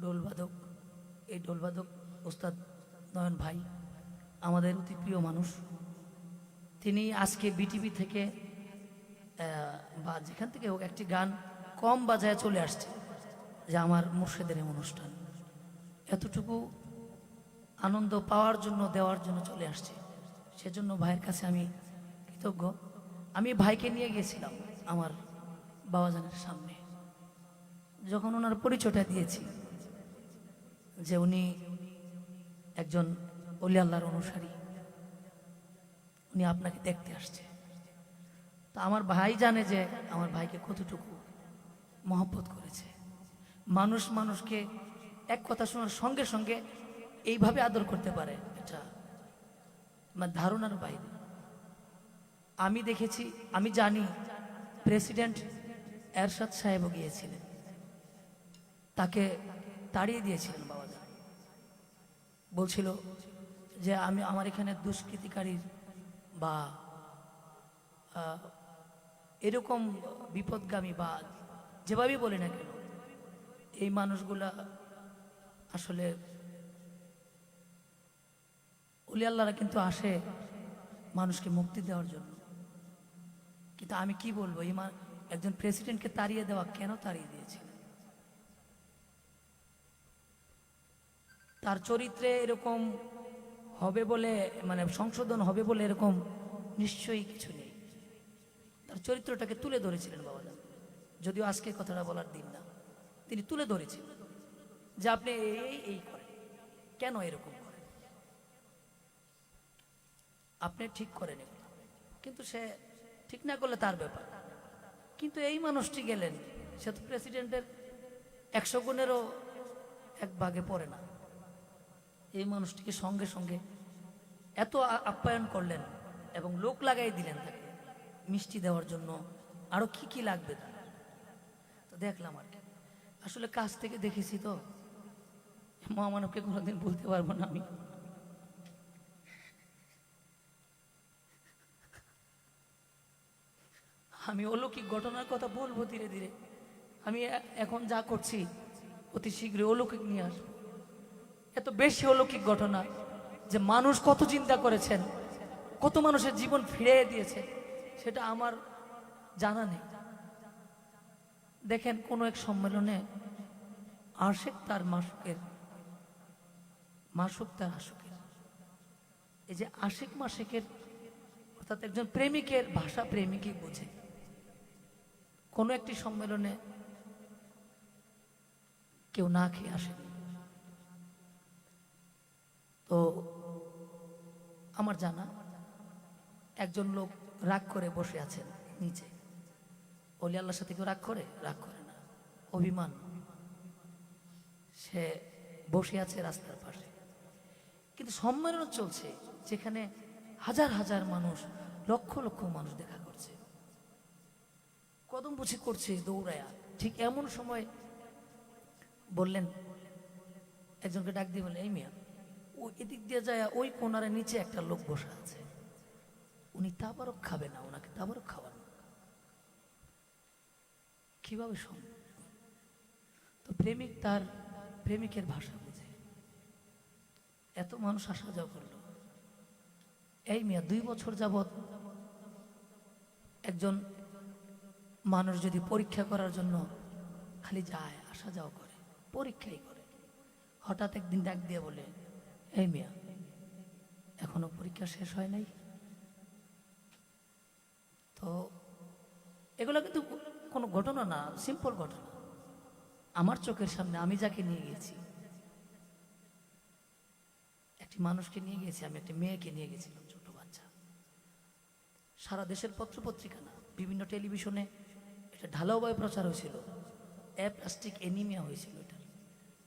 ডোলবাদক, এই ডোলবাদক ওস্তাদ নয়ন ভাই আমাদের অতি প্রিয় মানুষ। তিনি আজকে বিটিভি থেকে বা যেখান থেকে হোক একটি গান কম বাজায় চলে আসছে যে আমার মুর্শিদের অনুষ্ঠান, এতটুকু আনন্দ পাওয়ার জন্য, দেওয়ার জন্য চলে আসছে। সেজন্য ভাইয়ের কাছে আমি কৃতজ্ঞ। আমি ভাইকে নিয়ে গিয়েছিলাম আমার বাবাজানের সামনে, যখন ওনার পরিচয়টা দিয়েছি যে উনি একজন ওলি আল্লাহর অনুসারী, উনি আপনাকে দেখতে আসছে, তা আমার ভাই জানে যে আমার ভাইকে কতটুকু মহব্বত করেছে। মানুষ মানুষকে এক কথা শোনার সঙ্গে সঙ্গে এইভাবে আদর করতে পারে, এটা আমার ধারণার বাইরে। আমি দেখেছি, আমি জানি প্রেসিডেন্ট এরশাদ সাহেবও গিয়েছিলেন, তাকে তাড়িয়ে দিয়েছিলেন বাবাজান। বলছিল যে আমার এখানে দুষ্কৃতিকারীর বা এরকম বিপদগামী বা যেভাবেই বলি না কেন, এই মানুষগুলা আসলে ওলি আল্লাহরা কিন্তু আসে মানুষকে মুক্তি দেওয়ার জন্য। কিন্তু আমি কি বলবো, একজন প্রেসিডেন্টকে তাড়িয়ে দেওয়া, কেন তাড়িয়ে দিয়েছিল? তার চরিত্রে এরকম হবে বলে, মানে সংশোধন হবে বলে এরকম নিশ্চয়ই কিছু নেই। তার চরিত্রটাকে তুলে ধরেছিলেন বাবাজান, যদিও আজকে কথাটা বলার দিন না, তিনি তুলে ধরেছিলেন যে আপনি এই করেন, কেন এরকম করেন, আপনি ঠিক করেন এগুলো। কিন্তু সে ঠিক না করলে তার ব্যাপার। কিন্তু এই মানুষটি গেলেন, সে তো প্রেসিডেন্টের 100 গুণেরও এক ভাগে পড়ে না। এই মানুষটিকে সঙ্গে সঙ্গে এত আপ্যায়ন করলেন এবং লোক লাগাই দিলেন তাকে মিষ্টি দেওয়ার জন্য, আরো কি কি লাগবে তার। তো দেখলাম আর কি, আসলে কাছ থেকে দেখেছি তো, মহামানবকে কোনোদিন বলতে পারবো না আমি। আমি অলৌকিক ঘটনার কথা বলবো ধীরে ধীরে। আমি এখন যা করছি অতি শীঘ্রই অলৌকিক নিয়ে আসবো। এত বেশি অলৌকিক ঘটনা যে মানুষ কত চিন্তা করেছেন, কত মানুষের জীবন ফিরিয়ে দিয়েছে, সেটা আমার জানা নেই। দেখেন, কোন এক সম্মেলনে আশিক তার মাসুকের, মাসুক তার আশুকের, এই যে আশিক মাসিকের, অর্থাৎ একজন প্রেমিকের ভাষা প্রেমিকই বোঝে। কোনো একটি সম্মেলনে কেউ না খেয়ে আসেনি, তো আমার জানা একজন লোক রাগ করে বসে আছেন নিচে। ওলি আল্লাহর সাথে কেউ রাগ করে? রাগ করে না, অভিমান। সে বসে আছে রাস্তার পাশে, কিন্তু সম্মেলন চলছে যেখানে হাজার হাজার মানুষ, লক্ষ লক্ষ মানুষ দেখা করছে, কদম বুঝি করছে দৌড়ায়া। ঠিক এমন সময় বললেন, একজনকে ডাক দিয়ে বললেন, এই মিয়া, ওই এদিক দিয়ে যায়, ওই কোনারে নিচে একটা লোক বসে আছে, উনি তাবারক খাবে না, ওনাকে তাবারক খাওয়ান। কিভাবে সম্ভব? তো প্রেমিক তার প্রেমিকের ভাষা বুঝে, এত মানুষ আসা যাওয়া করলো। এই মিয়া, 2 বছর যাবৎ একজন মানুষ যদি পরীক্ষা করার জন্য খালি যায়, আসা যাওয়া করে, পরীক্ষাই করে, হঠাৎ একদিন ডাক দিয়ে বলে, এই মিয়া, এখনো পরীক্ষা শেষ হয় নাই? তো এগুলো কিন্তু কোনো ঘটনা না, সিম্পল ঘটনা। আমার চোখের সামনে আমি যাকে নিয়ে গেছি, একটি মানুষকে নিয়ে গেছি, আমি একটি মেয়েকে নিয়ে গেছিলাম, ছোট বাচ্চা। সারা দেশের পত্রপত্রিকা না, বিভিন্ন টেলিভিশনে এটা ঢালাওভাবে প্রচার হয়েছিল। অ্যাপ্লাস্টিক এনিমিয়া হয়েছিল, এটা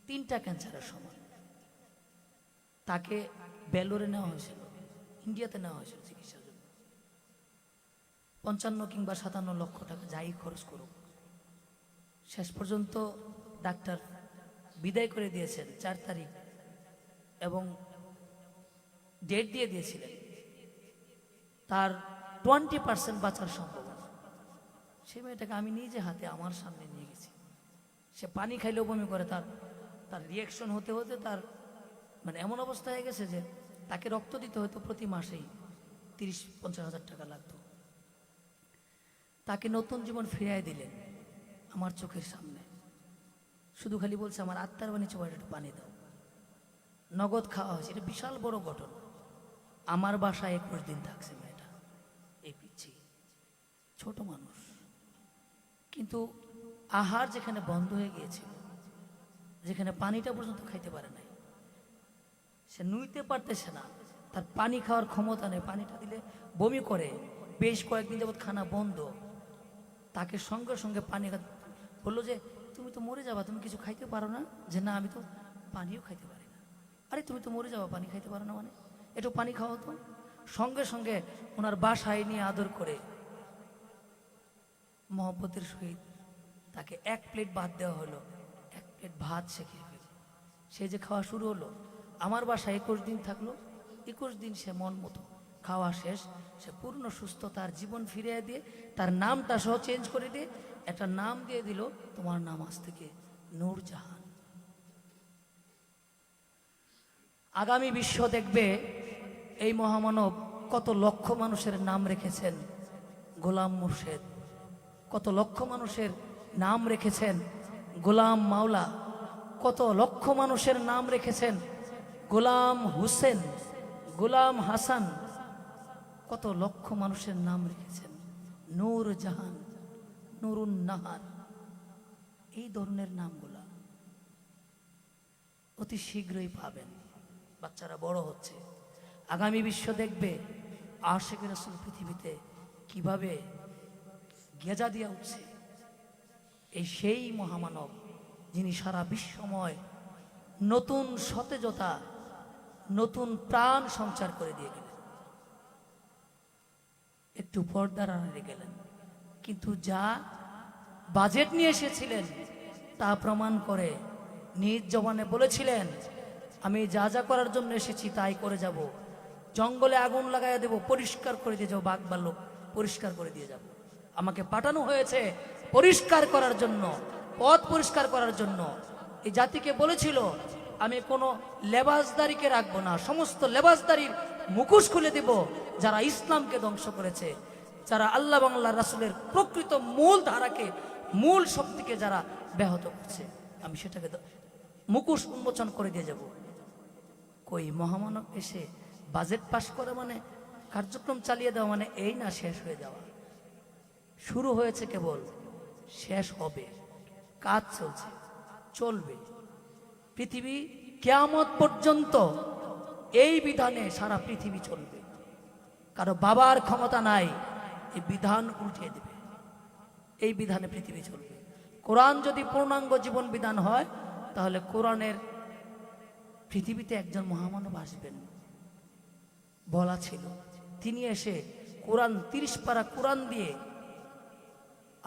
3টা ক্যান্সারের সমান। তাকে বেলোরে নেওয়া হয়েছিল, ইন্ডিয়াতে নেওয়া হয়েছিল চিকিৎসার জন্য। 55 কিংবা 57 লক্ষ টাকা যাই খরচ করুক, শেষ পর্যন্ত ডাক্তার বিদায় করে দিয়েছেন 4 তারিখ, এবং ডেট দিয়ে দিয়েছিলেন তার 20% বাঁচার সম্ভাবনা। সেই মেয়েটাকে আমি নিজে হাতে আমার সামনে নিয়ে গেছি। সে পানি খাইলেও বমি করে, তার রিয়াকশন হতে হতে তার মানে এমন অবস্থা হয়ে গেছে যে তাকে রক্ত দিতে হতো প্রতি মাসেই 30-50 হাজার টাকা লাগতো। তাকে নতুন জীবন ফিরিয়ে দিলেন আমার চোখের সামনে। শুধু খালি বলছে আমার আত্মার বাণী চোখে একটু পানি দাও। নগদ খাওয়া হয়েছে, এটা বিশাল বড় ঘটনা। আমার বাসায় 21 দিন থাকছে মেয়েটা, এই পিচ্ছি ছোট মানুষ। কিন্তু আহার যেখানে বন্ধ হয়ে গিয়েছিল, যেখানে পানিটা পর্যন্ত খাইতে পারে নাই, সে নুইতে পারতেছে না, তার পানি খাওয়ার ক্ষমতা নেই, পানিটা দিলে বমি করে, বেশ কয়েকদিন যাবৎ খানা বন্ধ। তাকে সঙ্গে সঙ্গে পানি বললো যে তুমি তো মরে যাবা, তুমি কিছু খাইতে পারো না? যে না, আমি তো পানিও খাইতে পারি না। আরে তুমি তো মরে যাবা, পানি খাইতে পারো না মানে? একটু পানি খাওয়া তো। সঙ্গে সঙ্গে ওনার বাসায় নিয়ে আদর করে মহব্বতের সহিত তাকে 1 প্লেট ভাত দেওয়া হলো। 1 প্লেট ভাত সে খেয়ে ফেলে। সে যে খাওয়া শুরু হলো, আমার বাসায় 21 দিন থাকলো। 21 দিন সে মন মতো খাওয়া শেষ, সে পূর্ণ সুস্থ, তার জীবন ফিরিয়ে দিয়ে তার নামটা সহ চেঞ্জ করে দিয়ে একটা নাম দিয়ে দিল, তোমার নাম আজ থেকে নূরজাহান। আগামী বিশ্ব দেখবে এই মহামানব কত লক্ষ মানুষের নাম রেখেছেন গোলাম মুর্শেদ, কত লক্ষ মানুষের নাম রেখেছেন গোলাম মাওলা, কত লক্ষ মানুষের নাম রেখেছেন গোলাম হুসেন, গোলাম হাসান, কত লক্ষ মানুষের নাম রেখেছেন নূরজাহান, নুরুন নাহার। এই ধরনের নামগুলা অতি শীঘ্রই পাবেন। বাচ্চারা বড় হচ্ছে, আগামী বিশ্ব দেখবে আশিক রাসূল পৃথিবীতে কিভাবে গেজা দিয়া উঠছে। এই সেই মহামানব যিনি সারা বিশ্বময় নতুন সতেজতা, নতুন প্রাণ সঞ্চার করে দিয়ে গেলেন। একটু পর্দার আড়ালে গেলেন, কিন্তু যা বাজেট নিয়ে এসেছিলেন তা প্রমাণ করে নিজ জবানে বলেছিলেন, আমি যা যা করার জন্য এসেছি তাই করে যাব। জঙ্গলে আগুন লাগাইয়া দেব, পরিষ্কার করে দিয়ে যাবো, বাঘ ভাল্লুক পরিষ্কার করে দিয়ে যাব। আমাকে পাঠানো হয়েছে পরিষ্কার করার জন্য, পথ পরিষ্কার করার জন্য। এই জাতিকে বলেছিল আমি কোনো লেবাসদারিকে রাখবো না, সমস্ত লেবাসদারির মুখোশ খুলে দেব যারা ইসলামকে ধ্বংস করেছে, যারা আল্লাহ বাংলা রাসূলের প্রকৃত মূল ধারাকে, মূল শক্তিকে যারা ব্যাহত করছে, আমি সেটাকে মুখোশ উন্মোচন করে দিয়ে যাব। কই মহামানব এসে বাজেট পাস করে মানে, কার্যক্রম চালিয়ে দেওয়া মানে এই না শেষ হয়ে যাওয়া। শুরু হয়েছে কেবল, শেষ হবে। কাজ চলছে, চলবে। পৃথিবী কিয়ামত পর্যন্ত এই বিধানে সারা পৃথিবী চলবে। কারো বাবার ক্ষমতা নাই এই বিধান উল্টিয়ে দেবে, এই বিধানে পৃথিবী চলবে। কোরআন যদি পূর্ণাঙ্গ জীবন বিধান হয়, তাহলে কোরআনের পৃথিবীতে একজন মহামানব আসবেন বলা ছিল। তিনি এসে কোরআন 30 পারা কোরআন দিয়ে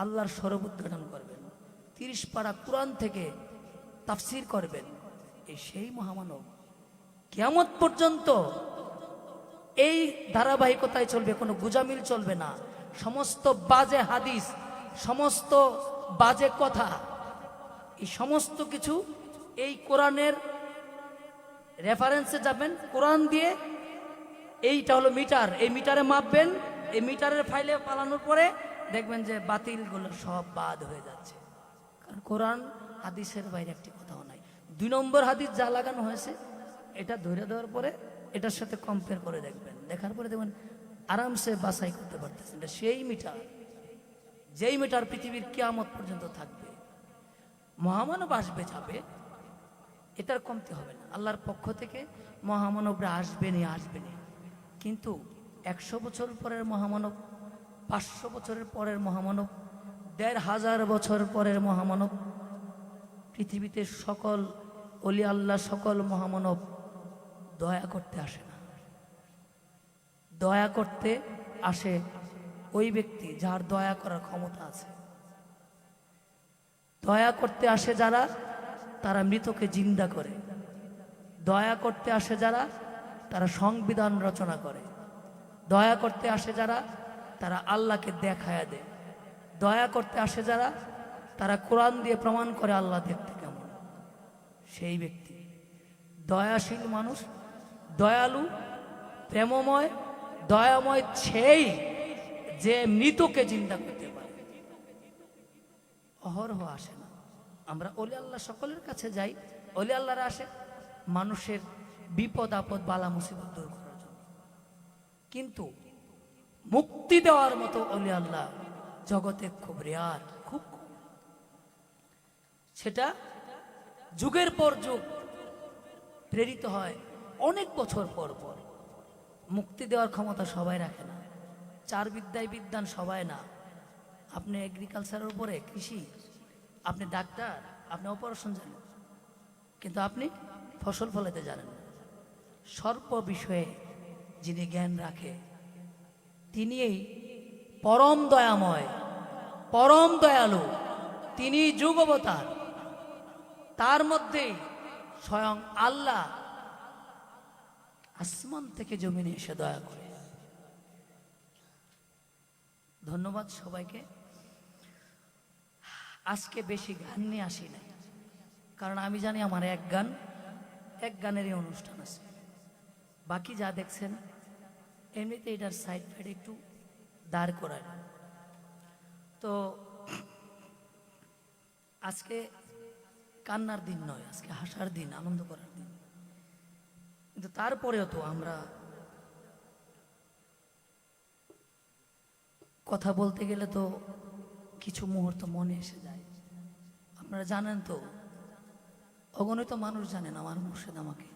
আল্লাহর স্বরূপ উদ্ঘাটন করবেন, 30 পারা কোরআন থেকে তাফসির করবেন। এই সেই মহামানব কিয়ামত পর্যন্ত এই ধারাবাহিকতায় চলবে, কোনো গুজামিল চলবে না। সমস্ত বাজে হাদিস, সমস্ত বাজে কথা, এই সমস্ত কিছু এই কোরআনের রেফারেন্সে যাবেন। কোরআন দিয়ে এইটা হলো মিটার, এই মিটারে মাপবেন, এই মিটারের ফাইলে পালানোর পরে দেখবেন যে বাতিলগুলো সব বাদ হয়ে যাচ্ছে। কারণ কোরআন হাদিসের বাইরে একটি কথাও নাই। 2 নম্বর হাদিস যা লাগানো হয়েছে এটা ধরে দেওয়ার পরে এটার সাথে কম্পেয়ার করে দেখবেন, দেখার পরে দেখবেন আরামসে বাছাই করতে পারতেছেন। এটা সেই মিটার, যেই মিটার পৃথিবীর কিয়ামত পর্যন্ত থাকবে। মহামানব আসবে যাবে, এটার কমতি হবে না। আল্লাহর পক্ষ থেকে মহামানবরা আসবেনই আসবেনই। কিন্তু 100 বছর পরের মহামানব, 500 বছরের পরের মহামানব, ১,৫০০ বছর পরের মহামানব, পৃথিবীতে সকল অলি আল্লাহ, সকল মহামানব দয়া করতে আসে না। দয়া করতে আসে ওই ব্যক্তি যার দয়া করার ক্ষমতা আছে। দয়া করতে আসে যারা, তারা মৃতকে জিন্দা করে। দয়া করতে আসে যারা, তারা সংবিধান রচনা করে। দয়া করতে আসে যারা, তারা আল্লাহকে দেখায়া দেয়। দয়া করতে আসে যারা, তারা কোরআন দিয়ে প্রমাণ করে আল্লাহ দেখতে কেমন। সেই ব্যক্তি দয়াশীল মানুষ, দয়ালু, প্রেমময়, দয়াময় সেই যে মৃতকে জিন্দা করতে পারে। অহরহ আসে না। আমরা অলি আল্লাহ সকলের কাছে যাই, অলি আল্লাহরা আসে মানুষের বিপদ আপদ বালা মুসিবত দূর করার জন্য। কিন্তু মুক্তি দেওয়ার মতো অলি আল্লাহ জগতে খুব রেয়ার, খুব কম। সেটা যুগের পর যুগ প্রেরিত হয়, অনেক বছর পর পর। মুক্তি দেওয়ার ক্ষমতা সবাই রাখে না। চার বিদ্যায় বিদ্যান সবাই না। আপনি এগ্রিকালচারের উপরে, কৃষি, আপনি ডাক্তার, আপনি অপারেশন জানেন, কিন্তু আপনি ফসল ফলাতে জানেন না। সর্ব বিষয়ে যিনি জ্ঞান রাখে তিনি এই পরম দয়াময়, পরম দয়ালু, তিনি যুগ অবতার। তার মধ্যেই স্বয়ং আল্লাহ আসমান থেকে জমিনে এসে দয়া করে। ধন্যবাদ সবাইকে। আজকে বেশি গান নিয়ে আসি নাই, কারণ আমি জানি আমার এক গানেরই অনুষ্ঠান আছে। বাকি যা দেখছেন এমনিতে এটার সাইড ফাইড একটু দাঁড় করায়। তো আজকে কান্নার দিন নয়, আজকে হাসার দিন, আনন্দ করার দিন। কিন্তু তারপরেও তো আমরা কথা বলতে গেলে তো কিছু মুহূর্ত মনে এসে যায়। আপনারা জানেন তো, অগণিত মানুষ জানেন আমার মুর্শিদ আমাকে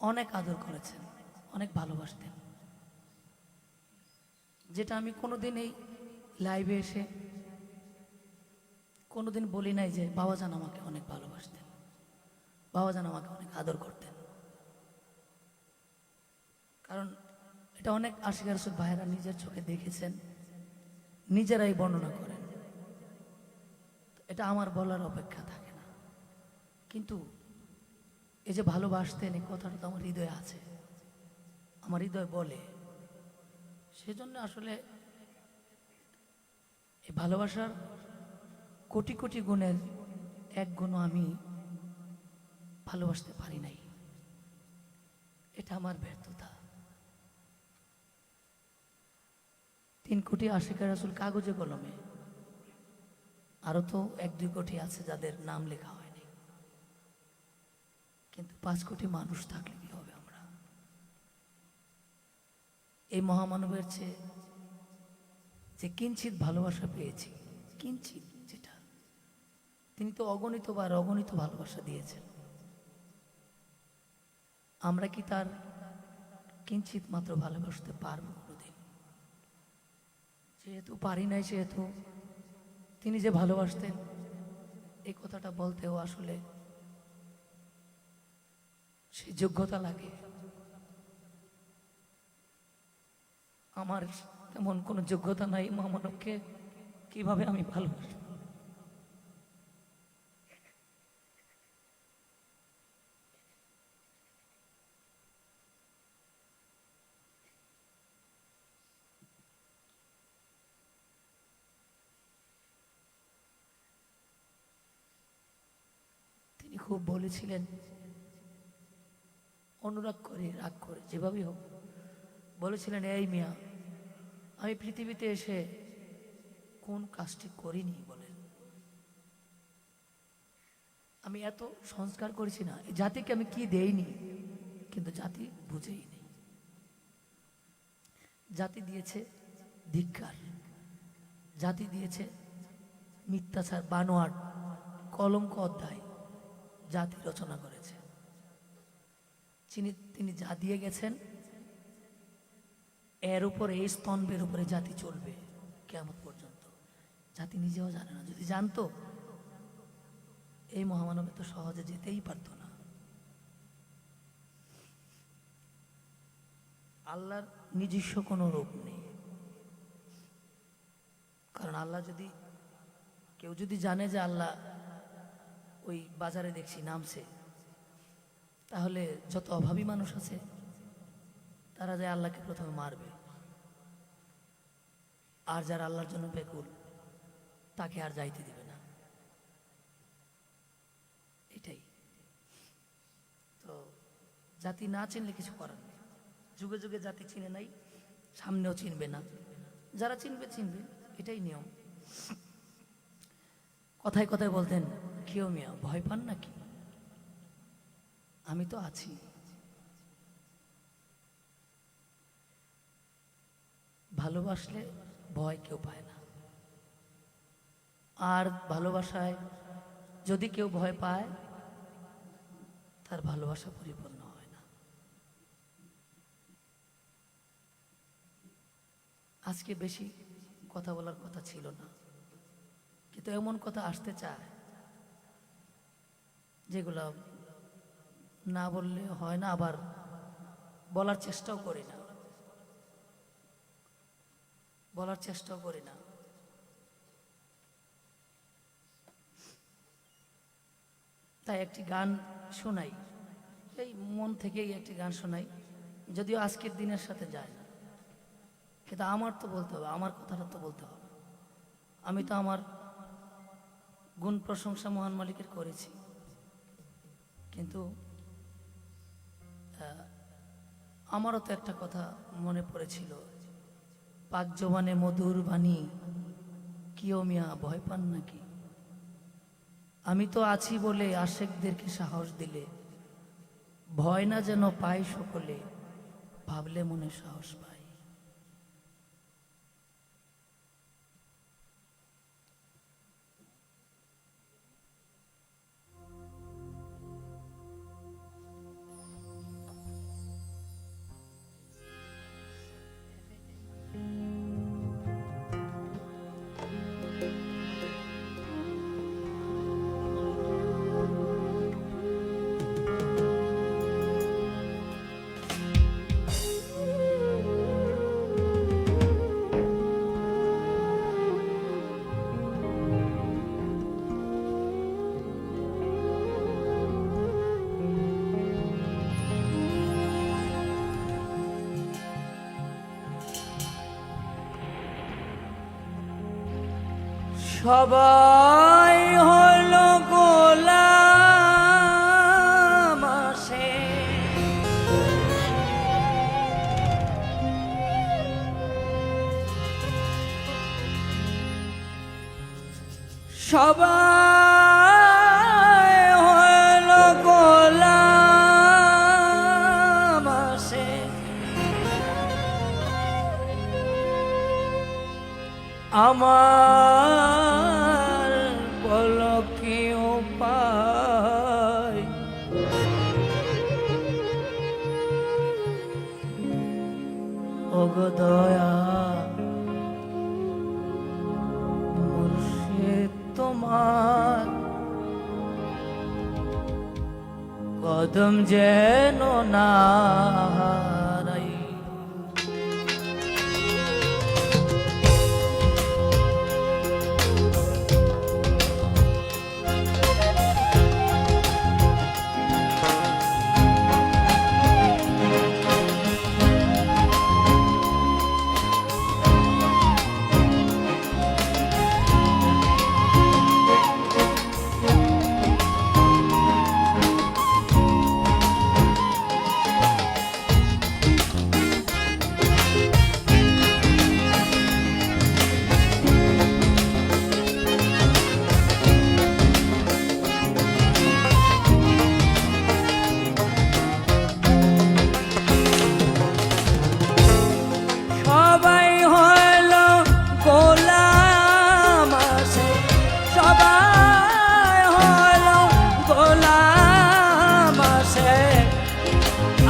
অনেক আদর করেছেন, অনেক ভালোবাসতেন, যেটা আমি কোনোদিন এই লাইভে এসে কোনোদিন বলি নাই যে বাবাজান আমাকে অনেক ভালোবাসতেন, বাবাজান আমাকে অনেক আদর করতেন। কারণ এটা অনেক আশিক রাসূল ভাইয়েরা নিজের চোখে দেখেছেন, নিজেরাই বর্ণনা করেন। এটা আমার বলার অপেক্ষা থাকে না। কিন্তু এই যে ভালোবাসতেন, এই কথাটা তো আমার হৃদয়ে আছে, আমার হৃদয় বলে। সেজন্য আসলে এই ভালোবাসার কোটি কোটি গুণের এক গুণও আমি ভালোবাসতে পারি নাই। এটা আমার ব্যর্থতা। 3 কোটি আশিকের রাসূল কাগজে কলমে, আরো তো 1-2 কোটি আছে যাদের নাম লেখা হয়নি। কিন্তু 5 কোটি মানুষ থাকলে কি হবে? আমরা এই মহামানবের চেয়ে যে কিঞ্চিত ভালোবাসা পেয়েছি, কিঞ্চিত, যেটা তিনি তো অগণিত বার অগণিত ভালোবাসা দিয়েছেন, আমরা কি তার কিঞ্চিত মাত্র ভালোবাসতে পারবো কোনোদিন? যেহেতু পারি নাই, সেহেতু তিনি যে ভালোবাসতেন এই কথাটা বলতেও আসলে সে যোগ্যতা লাগে। আমার তেমন কোনো যোগ্যতা নাই, মহামানবকে কিভাবে আমি ভালোবাসি। তিনি খুব বলেছিলেন, অনুরাগ করে রাগ করে যেভাবেই হোক, বলেছিলেন, এই মিয়া, আমি পৃথিবীতে এসে কোন কাজটি করিনি বলেন? আমি এত সংস্কার করেছি না, এই জাতিকে আমি কি দেইনি, কিন্তু জাতি বুঝেই নেই। জাতি দিয়েছে ধিক্কার, জাতি দিয়েছে মিথ্যাচার, বানোয়াট, কলঙ্ক অধ্যায় জাতি রচনা করেছে। তিনি যা দিয়ে গেছেন এর উপরে, এই স্তম্ভের উপরে জাতি চলবে কিয়ামত পর্যন্ত। জাতি নিজেও জানে না। যদি জানতো এই মহামানবে তো সহজে যেতেই পারতো না। আল্লাহর নিজস্ব কোনো রূপ নেই, কারণ আল্লাহ যদি কেউ যদি জানে যে আল্লাহ ওই বাজারে দেখছি নামছে, তাহলে যত অভাবী মানুষ আছে তারা যায় আল্লাহকে প্রথমে মারবে, আর যারা আল্লাহর জন্য বেকুল তাকে আর যাইতে দিবে না। এটাই তো, জাতি না চিনলে কিছু করার নেই। যুগে যুগে জাতি চিনে নাই, সামনেও চিনবে না। যারা চিনবে চিনবে, এটাই নিয়ম। কথায় কথায় বলতেন, কেউ মিয়া ভয় পান নাকি, আমি তো আছি। ভালোবাসলে ভয় কেউ পায় না, আর ভালোবাসায় যদি কেউ ভয় পায় তার ভালোবাসা পরিপূর্ণ হয় না। আজকে বেশি কথা বলার কথা ছিল না, কিন্তু এমন কথা আসতে চায় যেগুলো না বললে হয় না, আবার বলার চেষ্টাও করি না, বলার চেষ্টাও করি না। তাই একটি গান শোনাই, এই মন থেকেই একটি গান শোনাই, যদিও আজকের দিনের সাথে যায় না, কিন্তু আমার তো বলতে হবে, আমার কথাটা তো বলতে হবে। আমি তো আমার গুণ প্রশংসা মহান মালিকের করেছি, কিন্তু আমারও তো একটা কথা মনে পড়েছিল, পাক জবানে মধুর বাণী, কিও মিয়া ভয় পান নাকি, আমি তো আছি বলে আশেকদেরকে সাহস দিলে, ভয় না যেন পায় সকলে, ভাবলে মনে সাহস পায়। সবাই হলো গোলাম আসে, সবাই হলো গোলাম আসে, আমার বলো কি উপায়, ওগো দয়া মুর্শিদ তোমার কদম যেন না হারাই।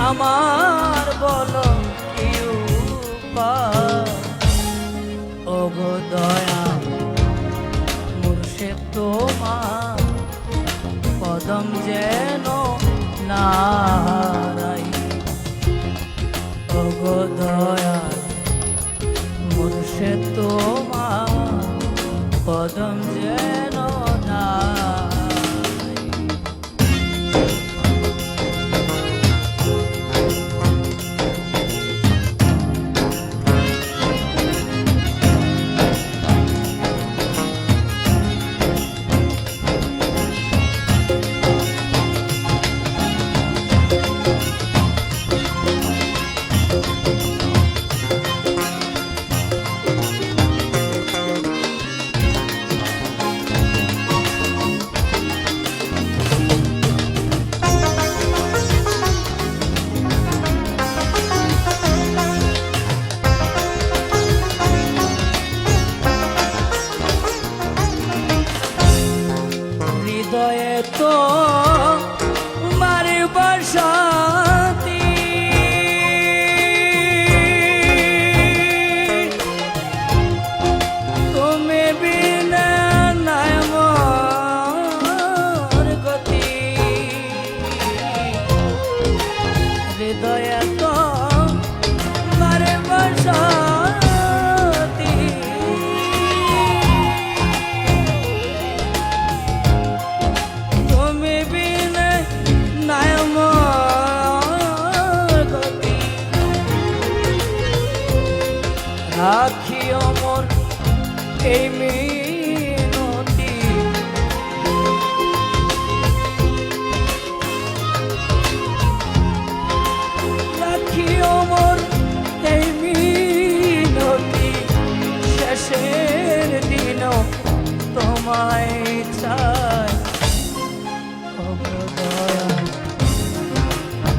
আমার বলো কি উপায়, ওগো দয়া পদম যেন নারাই ওগো দয়াল মুর্শিদ তোমার পদম যেন নারাই হৃদয়ে তো মারে বসতি তুমি বিনা নাই মোর গতি হৃদয়ে তো মারে বসতি তুমি বিনা নাই মোর গতি রাখিও মোর এই মিনতি রাখিও মোর এই মিনতি শেষের দিনও তোমায় চাই ওগো দয়াল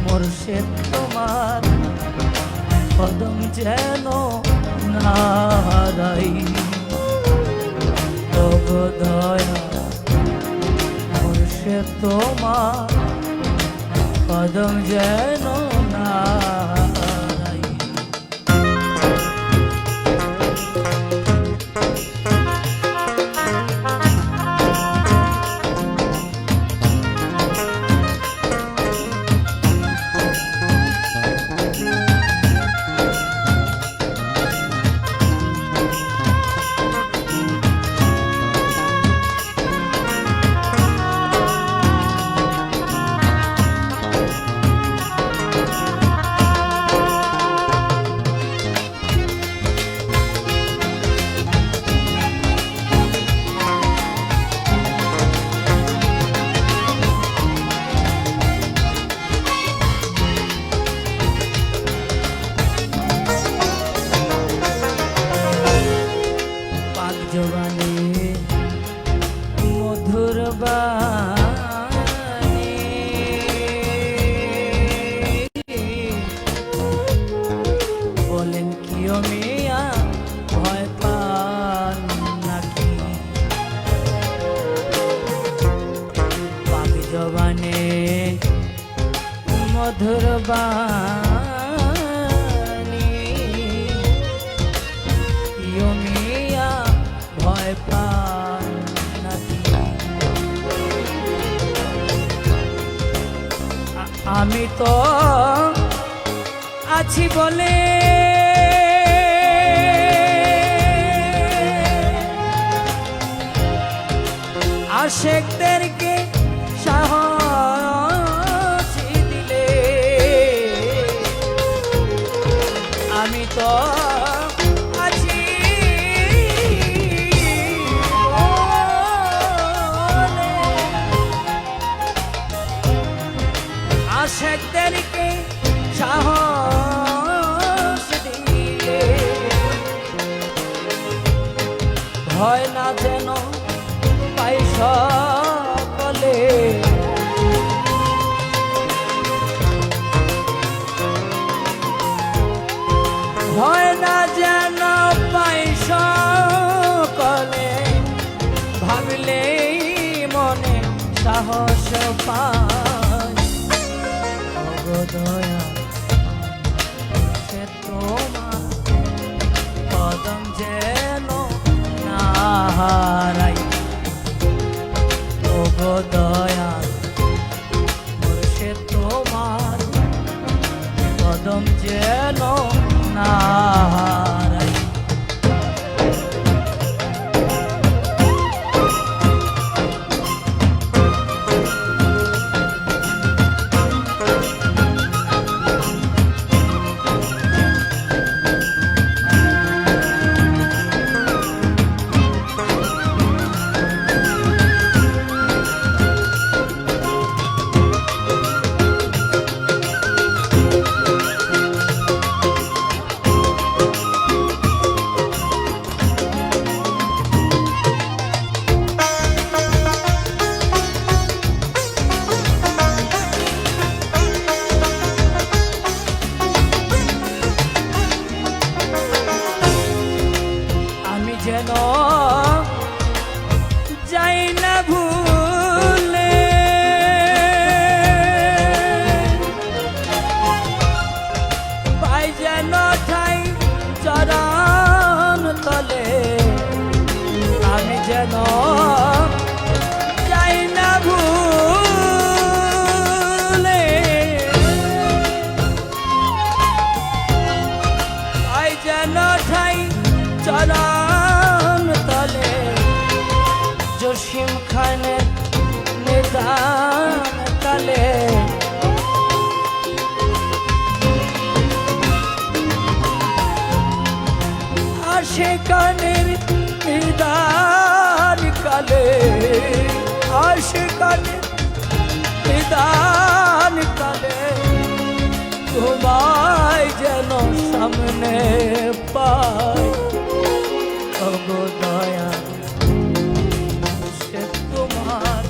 মুর্শিদ তোমার পদম যেন নারাই ওগো দয়াল মুর্শিদ তোমার পদম যেন নারাই জবানে মধুর বাণী বলেন কি ও মিয়া ভয় পান নাকি পাক জবানে মধুর বাণী ইয়ো মিয়া ভয় পান নাকি আমি তো আছি বলে আশেকদেরকে সাহস দিলে আমি তো আছি বলে আশেকদেরকে সাহস দিলে ভয় না যেন পাই সকলে ভয় না যেন পাই সকলে ভাবলেই মনে সাহস পায় ওগো দয়াল সে তোমার পদম যেন না হারাই ওগো দয়াল আশিকানির নিদান কালে, আশিকানির নিদান কালে তোমায় যেন সামনে পাই। ওগো দয়া সে তোমার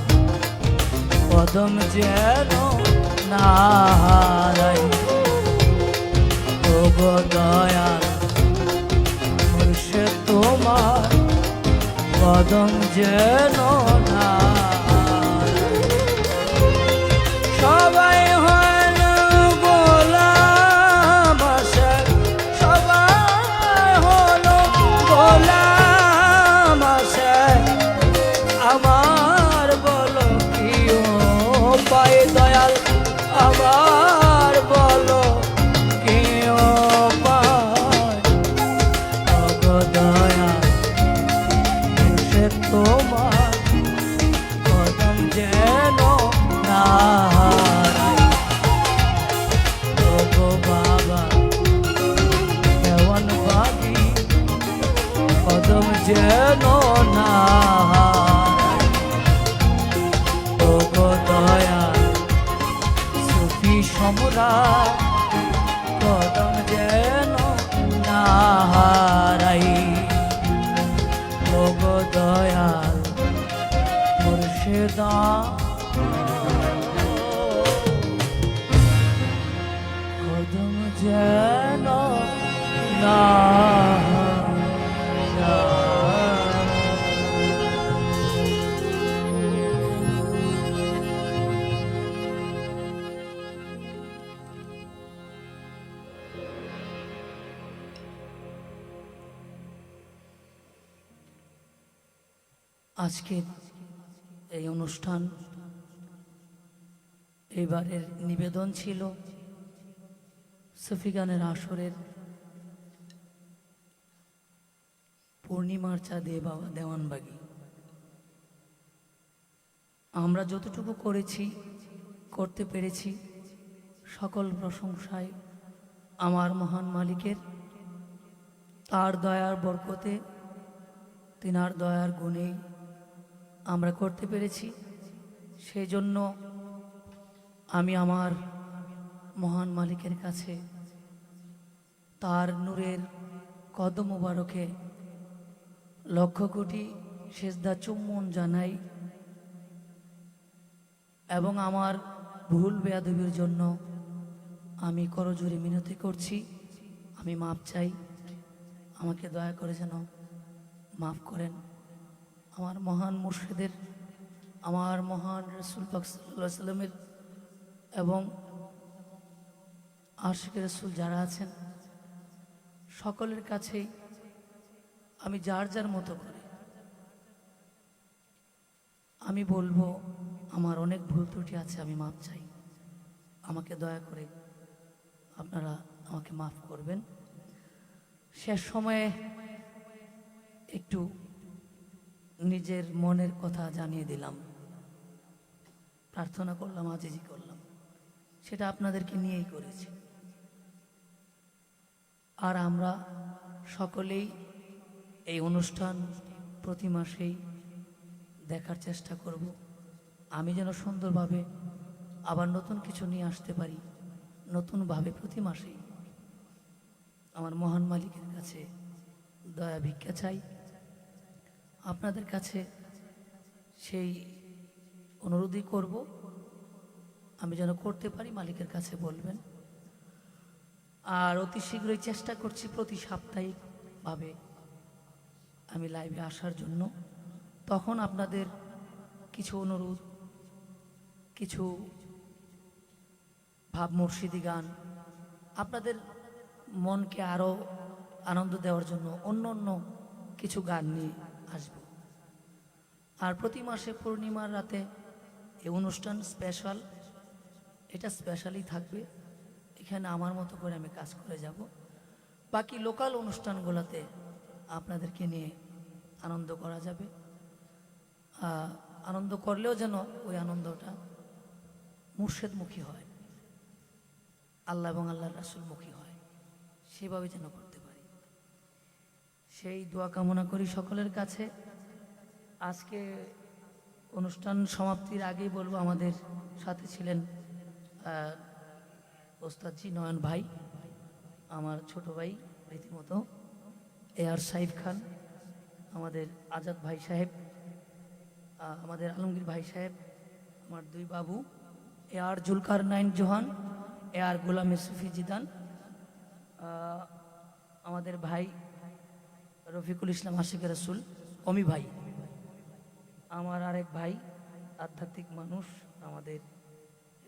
কদম যেন না হারাই। ওগো দয়া সে তোমার কদম যেন না হারাই। সবাই হল গোলাম আশার, সবাই হল গোলাম আশার, আমার বলো কি উপায় দয়াল, আমার বলো কি উপায়। ওগো দয়াল সে তোমার কদম যেন না হারাই। ওগো বাবা দেওয়ান বাগি কদম যেন না হারাই। ওগো দয়াল সুফি সম্রাট কদম যেন না হারাই। ওগো দয়াল মুর্শিদা কদম যেন না আজকের এই অনুষ্ঠান এবারের নিবেদন ছিল সুফি গানের আসরের পূর্ণিমার চাঁদে বাবা দেওয়ানবাগি। আমরা যতটুকু করেছি, করতে পেরেছি, সকল প্রশংসায় আমার মহান মালিকের। তার দয়ার বরকতে, তিনার দয়ার গুণেই আমরা করতে পেরেছি। সেই জন্য আমি আমার মহান মালিকের কাছে তার নূরের কদম মোবারকে লক্ষ কোটি সেজদা চুম্বন জানাই এবং আমার ভুল বেয়াদবির জন্য আমি করজোড়ে মিনতি করছি। আমি মাপ চাই, আমাকে দয়া করে যেন মাফ করেন। আমার মহান মুর্শিদের, আমার মহান রাসূল পাক সাল্লাল্লাহু আলাইহি সাল্লামের এবং আশিক রাসূল যারা আছেন সকলের কাছেই আমি যার যার মতো করে আমি বলবো আমার অনেক ভুল ত্রুটি আছে, আমি মাপ চাই। আমাকে দয়া করে আপনারা আমাকে মাফ করবেন। শেষ সময়ে একটু নিজের মনের কথা জানিয়ে দিলাম, প্রার্থনা করলাম, আজিজি করলাম, সেটা আপনাদেরকে নিয়েই করেছি। আর আমরা সকলেই এই অনুষ্ঠান প্রতি মাসেই দেখার চেষ্টা করব। আমি যেন সুন্দরভাবে আবার নতুন কিছু নিয়ে আসতে পারি, নতুনভাবে প্রতি মাসেই আমার মহান মালিকের কাছে দয়া ভিক্ষা চাই। আপনাদের কাছে সেই অনুরোধই করব, আমি যেন করতে পারি মালিকের কাছে বলবেন। আর অতি শীঘ্রই চেষ্টা করছি প্রতি সাপ্তাহিকভাবে আমি লাইভে আসার জন্য। তখন আপনাদের কিছু অনুরোধ, কিছু ভাব মুর্শিদি গান, আপনাদের মনকে আরও আনন্দ দেওয়ার জন্য অন্য অন্য কিছু গান নিয়ে আসব। আর প্রতি মাসে পূর্ণিমার রাতে এই অনুষ্ঠান স্পেশাল, এটা স্পেশালই থাকবে। এখানে আমার মতো করে আমি কাজ করে যাব। বাকি লোকাল অনুষ্ঠানগুলোতে আপনাদেরকে নিয়ে আনন্দ করা যাবে। আনন্দ করলেও যেন ওই আনন্দটা মুর্শিদমুখী হয়, আল্লাহ এবং আল্লাহর রাসূলমুখী হয়, সেভাবে যেন করতে পারি। সেই দোয়া কামনা করি সকলের কাছে। আজকে অনুষ্ঠান সমাপ্তির আগেই বলবো, আমাদের সাথে ছিলেন ওস্তাদজি নয়ন ভাই, আমার ছোট ভাই রীতিমতো, এআর সাইফ খান, আমাদের আজাদ ভাই সাহেব, আমাদের আলমগীর ভাই সাহেব, আমার দুই বাবু এআর জুলকার নাইন জোহান, এআর গোলাম ইউসুফি জিদান, আমাদের ভাই রফিকুল ইসলাম আশিক রসুল অমি ভাই, আমার আরেক ভাই আধ্যাত্মিক মানুষ, আমাদের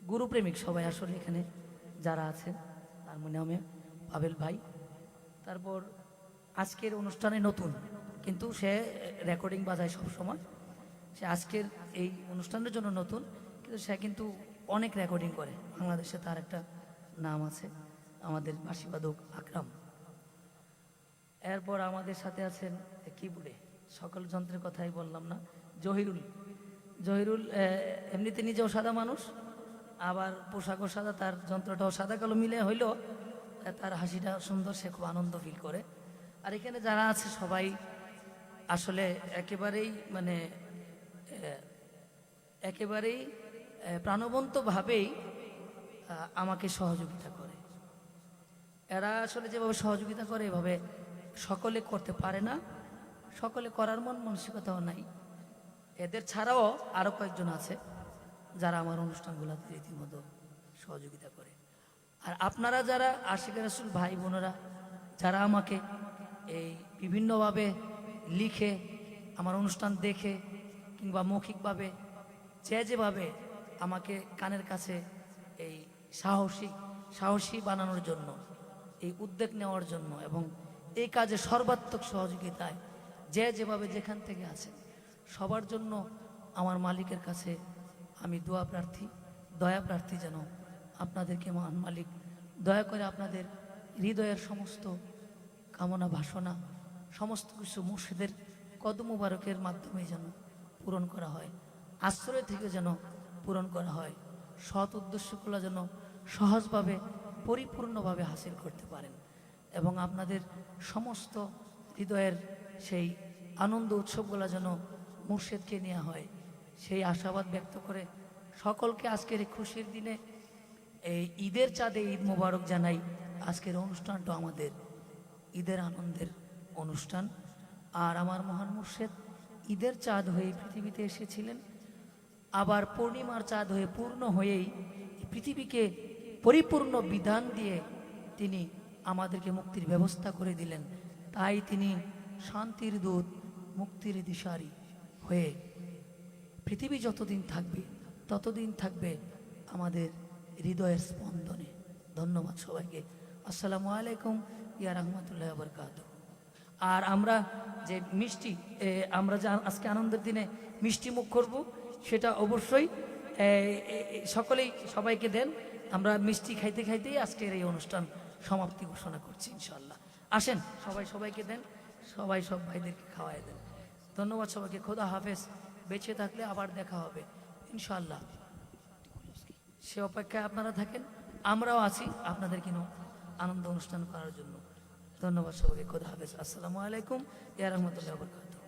গুরুপ্রেমিক সবাই আসলে এখানে যারা আছেন, হারমোনিয়ামে পাবেল ভাই। তারপর আজকের অনুষ্ঠানে নতুন, কিন্তু সে রেকর্ডিং বাজায় সবসময়, সে আজকের এই অনুষ্ঠানের জন্য নতুন, কিন্তু সে কিন্তু অনেক রেকর্ডিং করে, বাংলাদেশে তার একটা নাম আছে, আমাদের বাঁশিবাদক আকরাম। এরপর আমাদের সাথে আছেন কিবোর্ডে, সকল যন্ত্রের কথাই বললাম না, জহিরুল। জহিরুল এমনিতে নিজেও সাদা মানুষ, আবার পোশাকও সাদা, তার যন্ত্রটাও সাদা কালো মিলে হইলেও তার হাসিটা সুন্দর, সে খুব আনন্দ ফিল করে। আর এখানে যারা আছে সবাই আসলে একেবারেই প্রাণবন্তভাবেই আমাকে সহযোগিতা করে। এরা আসলে যেভাবে সহযোগিতা করে এভাবে সকলে করতে পারে না, সকলে করার মন মানসিকতাও নাই। এদের ছাড়াও আরও কয়েকজন আছে যারা আমার অনুষ্ঠানগুলোতে রীতিমতো সহযোগিতা করে। আর আপনারা যারা আশিক রাসূল ভাই বোনেরা যারা আমাকে এই বিভিন্নভাবে লিখে, আমার অনুষ্ঠান দেখে, কিংবা মৌখিকভাবে যেভাবে আমাকে কানের কাছে এই সাহসী বানানোর জন্য, এই উদ্যোগ নেওয়ার জন্য এবং এই কাজে সর্বাত্মক সহযোগিতায় যেভাবে যেখান থেকে আছেন, সবার জন্য আমার মালিকের কাছে আমি দয়া প্রার্থী যেন আপনাদেরকে মহান মালিক দয়া করে আপনাদের হৃদয়ের সমস্ত কামনা বাসনা সমস্ত কিছু মুর্শিদের কদম মুবারকের মাধ্যমে যেন পূরণ করা হয়, আশ্রয় থেকে যেন পূরণ করা হয়, সৎ উদ্দেশ্যগুলো যেন সহজভাবে পরিপূর্ণভাবে হাসিল করতে পারেন এবং আপনাদের সমস্ত হৃদয়ের সেই আনন্দ উৎসবগুলো যেন মুর্শিদকে নেওয়া হয়, সেই আশাবাদ ব্যক্ত করে সকলকে আজকের এই খুশির দিনে এই ঈদের চাঁদে ঈদ মোবারক জানাই। আজকের অনুষ্ঠানটা আমাদের ঈদের আনন্দের অনুষ্ঠান। আর আমার মহান মুর্শিদ ঈদের চাঁদ হয়ে পৃথিবীতে এসেছিলেন, আবার পূর্ণিমার চাঁদ হয়ে পূর্ণ হয়েই পৃথিবীকে পরিপূর্ণ বিধান দিয়ে তিনি আমাদেরকে মুক্তির ব্যবস্থা করে দিলেন। তাই তিনি শান্তির দূত, মুক্তির দিশারি হয়ে পৃথিবী যতদিন থাকবে ততদিন থাকবে আমাদের হৃদয়ের স্পন্দনে। ধন্যবাদ সবাইকে। আসসালামু আলাইকুম ইয়া রাহমাতুল্লাহি ওয়া বারাকাতুহু। আর আমরা যে মিষ্টি, আমরা যে আজকে আনন্দের দিনে মিষ্টি মুখ করব, সেটা অবশ্যই সকলেই সবাইকে দেন। আমরা মিষ্টি খাইতে খাইতেই আজকের এই অনুষ্ঠান সমাপ্তি ঘোষণা করছি ইনশাআল্লাহ। আসেন সবাই সবাইকে দেন, সবাই সব ভাইদেরকে খাওয়াই দেন। ধন্যবাদ সবাইকে। খোদা হাফেজ। বেঁচে থাকলে আবার দেখা হবে ইনশাআল্লাহ, সে অপেক্ষায় আপনারা থাকেন, আমরাও আছি আপনাদের কিনো আনন্দ অনুষ্ঠান করার জন্য। ধন্যবাদ সবাইকে। খোদা হাফেজ। আসসালামু আলাইকুম ইয়া রাহমাতুল্লাহি ওয়া বারাকাতুহু।